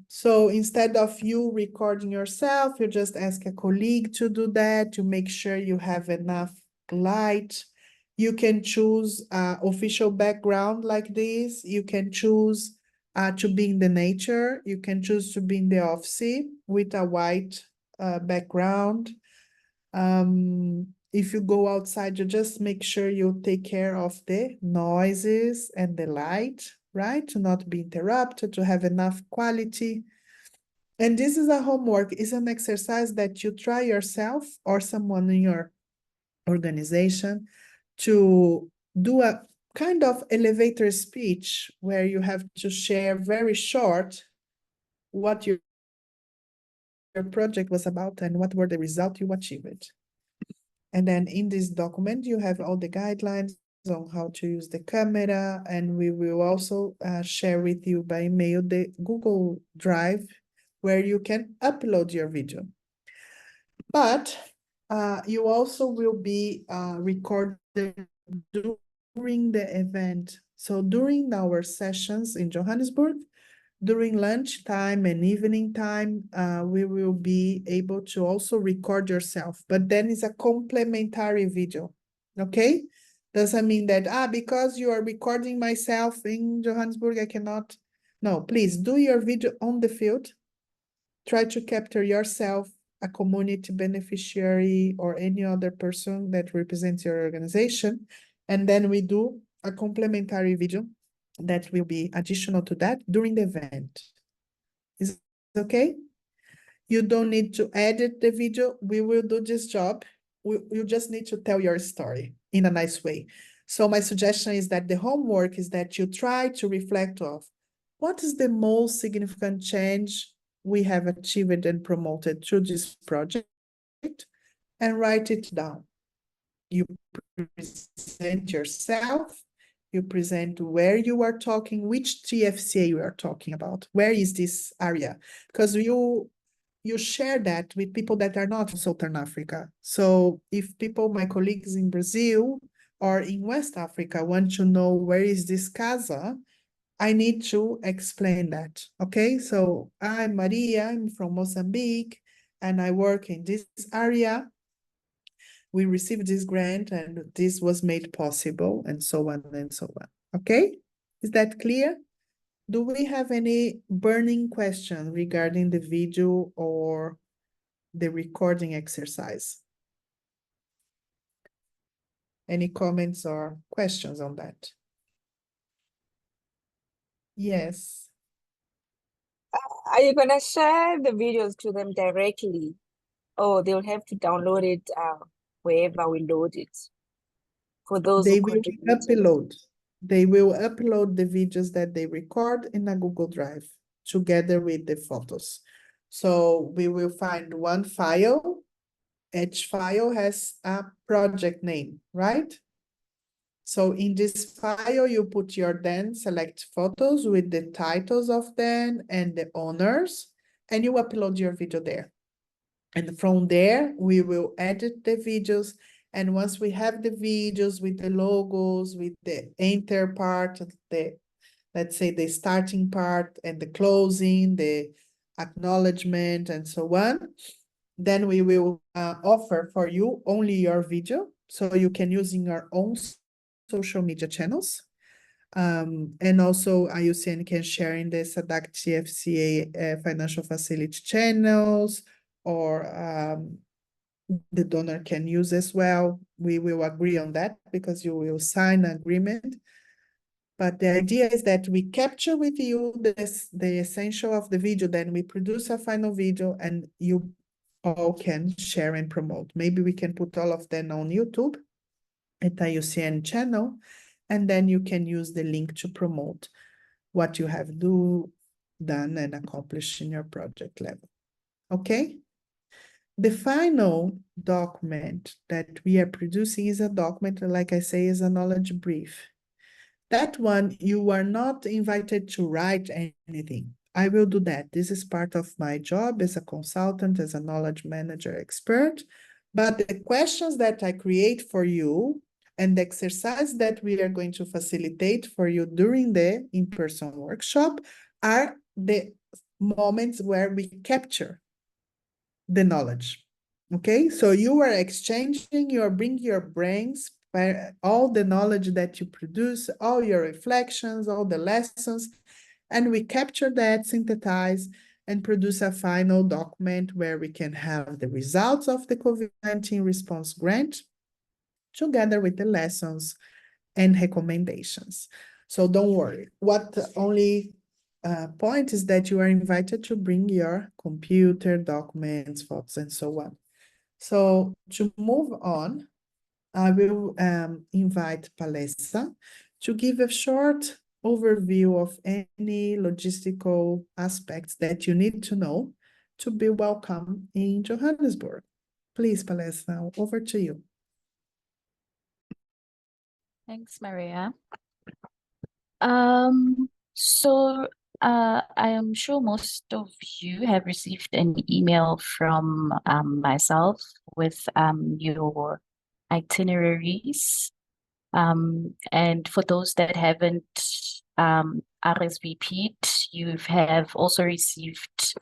So instead of you recording yourself, you just ask a colleague to do that, to make sure you have enough light. You can choose official background like this. You can choose to be in the nature. You can choose to be in the office with a white background. If you go outside, you just make sure you take care of the noises and the light, right? To not be interrupted, to have enough quality. And this is a homework. It's an exercise that you try yourself or someone in your organization to do a kind of elevator speech where you have to share very short what your project was about and what were the results you achieved. And then in this document, you have all the guidelines on how to use the camera, and we will also share with you by email the Google Drive where you can upload your video. But you also will be recorded during the event. So during our sessions in Johannesburg, during lunchtime and evening time, we will be able to also record yourself, but then it's a complementary video, okay? Doesn't mean that, because you are recording myself in Johannesburg, I cannot. No, please do your video on the field. Try to capture yourself, a community beneficiary, or any other person that represents your organization. And then we do a complementary video that will be additional to that during the event. Is it okay? You don't need to edit the video. We will do this job. You just need to tell your story in a nice way. So my suggestion is that the homework is that you try to reflect of what is the most significant change we have achieved and promoted through this project, and write it down. You present yourself, you present where you are talking, which TFCA you are talking about, where is this area? Because you share that with people that are not in Southern Africa. So if people, my colleagues in Brazil or in West Africa, want to know where is this casa, I need to explain that, okay? So I'm Maria, I'm from Mozambique, and I work in this area. We received this grant and this was made possible, and so on and so on, okay? Is that clear? Do we have any burning question regarding the video or the recording exercise? Any comments or questions on that? Yes. Are you gonna share the videos to them directly? Or they'll have to download it wherever we load it for those They who will contributed? upload. They will upload the videos that they record in a Google Drive together with the photos. So we will find one file. Each file has a project name, right? So in this file, you put your then select photos with the titles of them and the owners, and you upload your video there. And from there, we will edit the videos. And once we have the videos with the logos, with the enter part, let's say the starting part and the closing, the acknowledgement and so on, then we will offer for you only your video. So you can use in your own social media channels. And also IUCN can share in the SADC TFCA financial facility channels, or the donor can use as well. We will agree on that because you will sign an agreement. But the idea is that we capture with you the essential of the video, then we produce a final video and you all can share and promote. Maybe we can put all of them on YouTube at IUCN channel, and then you can use the link to promote what you have done and accomplished in your project level. Okay? The final document that we are producing is a document, like I say, is a knowledge brief. That one, you are not invited to write anything. I will do that. This is part of my job as a consultant, as a knowledge manager expert. But the questions that I create for you and the exercise that we are going to facilitate for you during the in-person workshop are the moments where we capture the knowledge. Okay, so you are exchanging, you are bringing your brains, all the knowledge that you produce, all your reflections, all the lessons, and we capture that, synthesize, and produce a final document where we can have the results of the COVID-19 response grant together with the lessons and recommendations. So don't worry. What only point is that you are invited to bring your computer, documents, photos, and so on. So to move on, I will invite Palestra to give a short overview of any logistical aspects that you need to know to be welcome in Johannesburg. Please, Palestra, over to you. Thanks, Maria. I am sure most of you have received an email from myself with your itineraries And for those that haven't RSVP'd, you have also received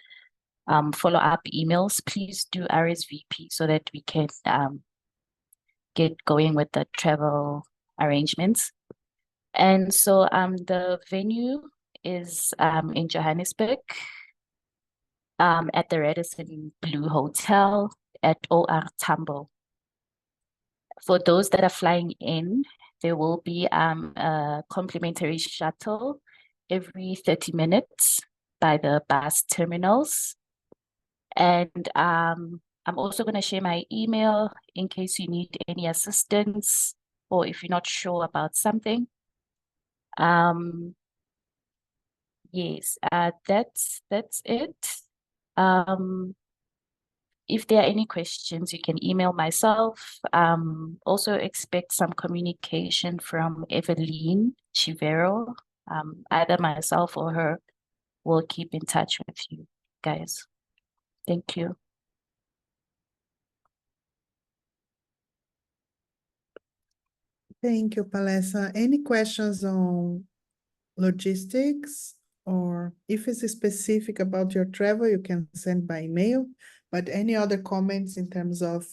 follow-up emails. Please do RSVP so that we can get going with the travel arrangements. And so the venue is in Johannesburg at the Radisson Blue Hotel at OR Tambo. For those that are flying in, there will be a complimentary shuttle every 30 minutes by the bus terminals. And I'm also going to share my email in case you need any assistance or if you're not sure about something. Yes, that's it. If there are any questions, you can email myself. Also expect some communication from Evelyn Chivero. Either myself or her will keep in touch with you guys. Thank you. Thank you, Palesa. Any questions on logistics, or if it's specific about your travel, you can send by email, but any other comments in terms of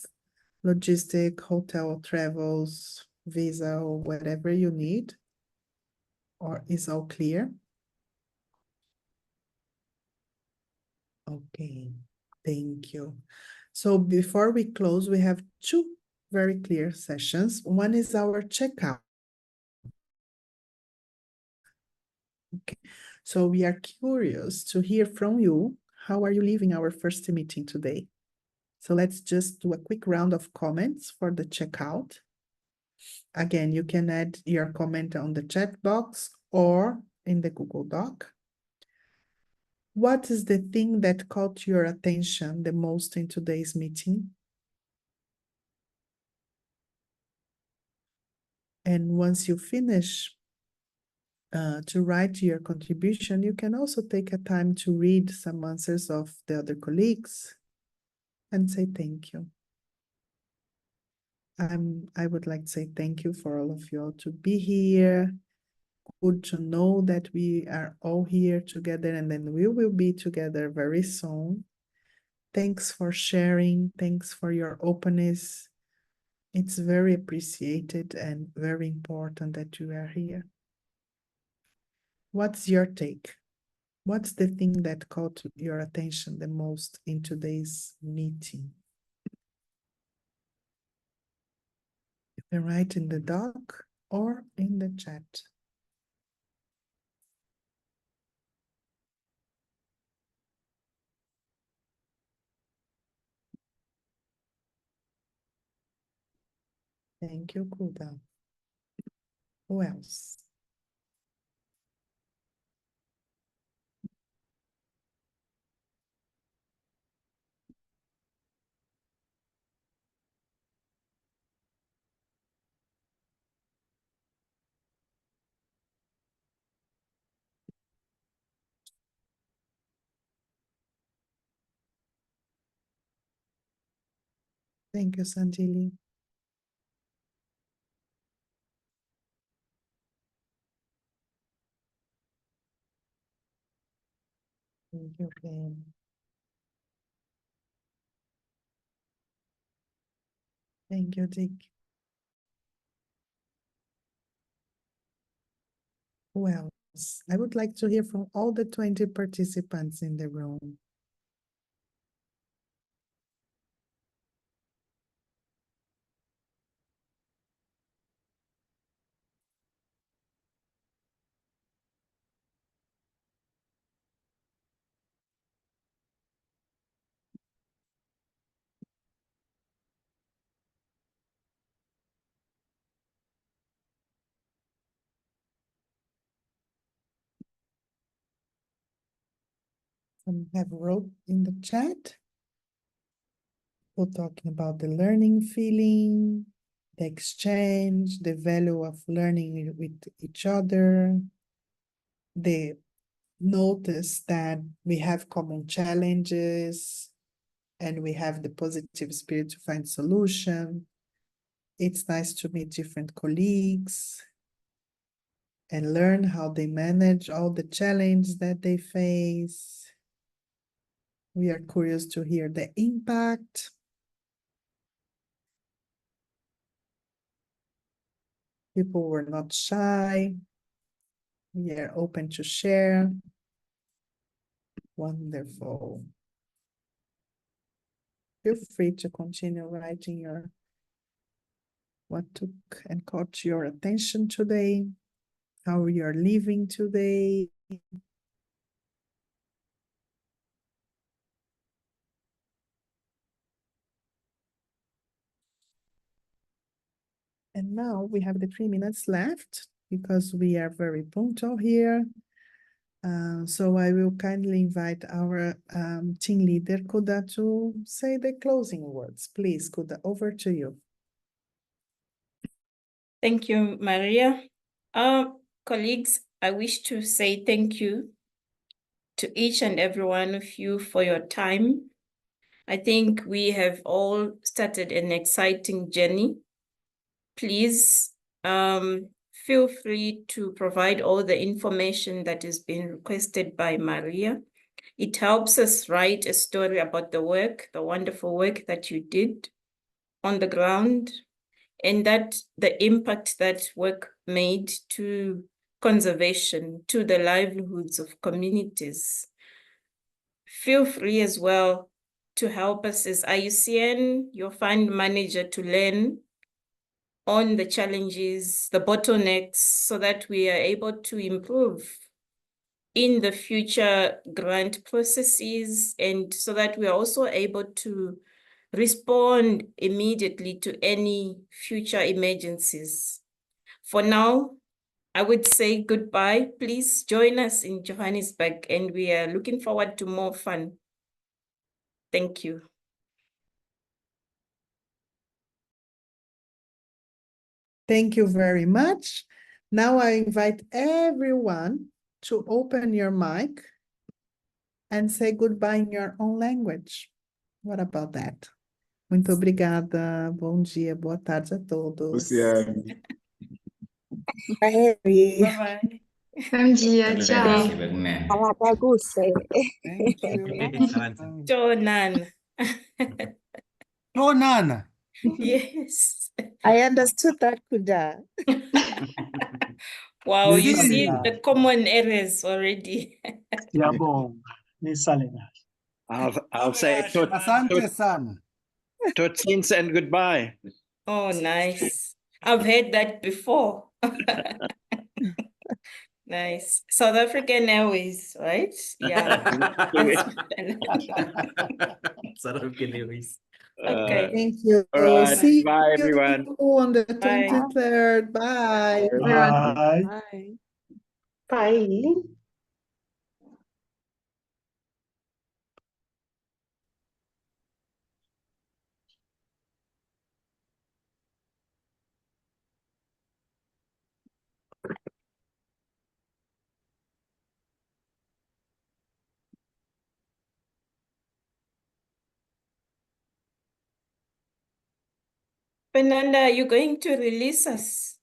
logistic, hotel travels, visa, or whatever you need, or is all clear? Okay, thank you. So before we close, we have two very clear sessions. One is our checkout. Okay, so we are curious to hear from you. How are you leaving our first meeting today? So let's just do a quick round of comments for the checkout. Again, you can add your comment on the chat box or in the Google Doc. What is the thing that caught your attention the most in today's meeting? And once you finish to write your contribution, you can also take a time to read some answers of the other colleagues and say thank you. I would like to say thank you for all of you all to be here. Good to know that we are all here together, and then we will be together very soon. Thanks for sharing. Thanks for your openness. It's very appreciated and very important that you are here. What's your take? What's the thing that caught your attention the most in today's meeting? You can write in the doc or in the chat. Thank you, Kuda. Who else? Thank you, Sanjili. Thank you, Pam. Thank you, Dick. Who else? I would like to hear from all the 20 participants in the room. Some have wrote in the chat. We're talking about the learning feeling, the exchange, the value of learning with each other. They notice that we have common challenges and we have the positive spirit to find solution. It's nice to meet different colleagues and learn how they manage all the challenges that they face. We are curious to hear the impact. People were not shy. We are open to share. Wonderful. Feel free to continue writing what took and caught your attention today, how you're living today. And now we have the 3 minutes left because we are very punctual here. So I will kindly invite our team leader, Kuda, to say the closing words. Please, Kuda, over to you. Thank you, Maria. Colleagues, I wish to say thank you to each and every one of you for your time. I think we have all started an exciting journey. Please feel free to provide all the information that is being requested by Maria. It helps us write a story about the work, the wonderful work that you did on the ground, and that the impact that work made to conservation, to the livelihoods of communities. Feel free as well to help us as IUCN, your fund manager, to learn on the challenges, the bottlenecks, so that we are able to improve in the future grant processes, and so that we are also able to respond immediately to any future emergencies. For now, I would say goodbye. Please join us in Johannesburg, and we are looking forward to more fun. Thank you. Thank you very much. Now I invite everyone to open your mic and say goodbye in your own language. What about that? Muito obrigada. Bom dia, boa tarde a todos. Luciane. Bye. Bye-bye. Bom dia, tchau. Fala bagunça. Thank you. Jonan. Jonan. Yes. I understood that, Kuda. Wow, you see Nizalina. the common errors already. Yabong. Nizalina. I'll say Asante san. tot and goodbye. Oh, nice. I've heard that before. Nice. South African Airways, right? Yeah. South African Airways. Okay. Thank you. All right. See Bye, you everyone. on the Bye. 23rd. Bye. Bye. Bye. Bye. Fernanda, are you going to release us?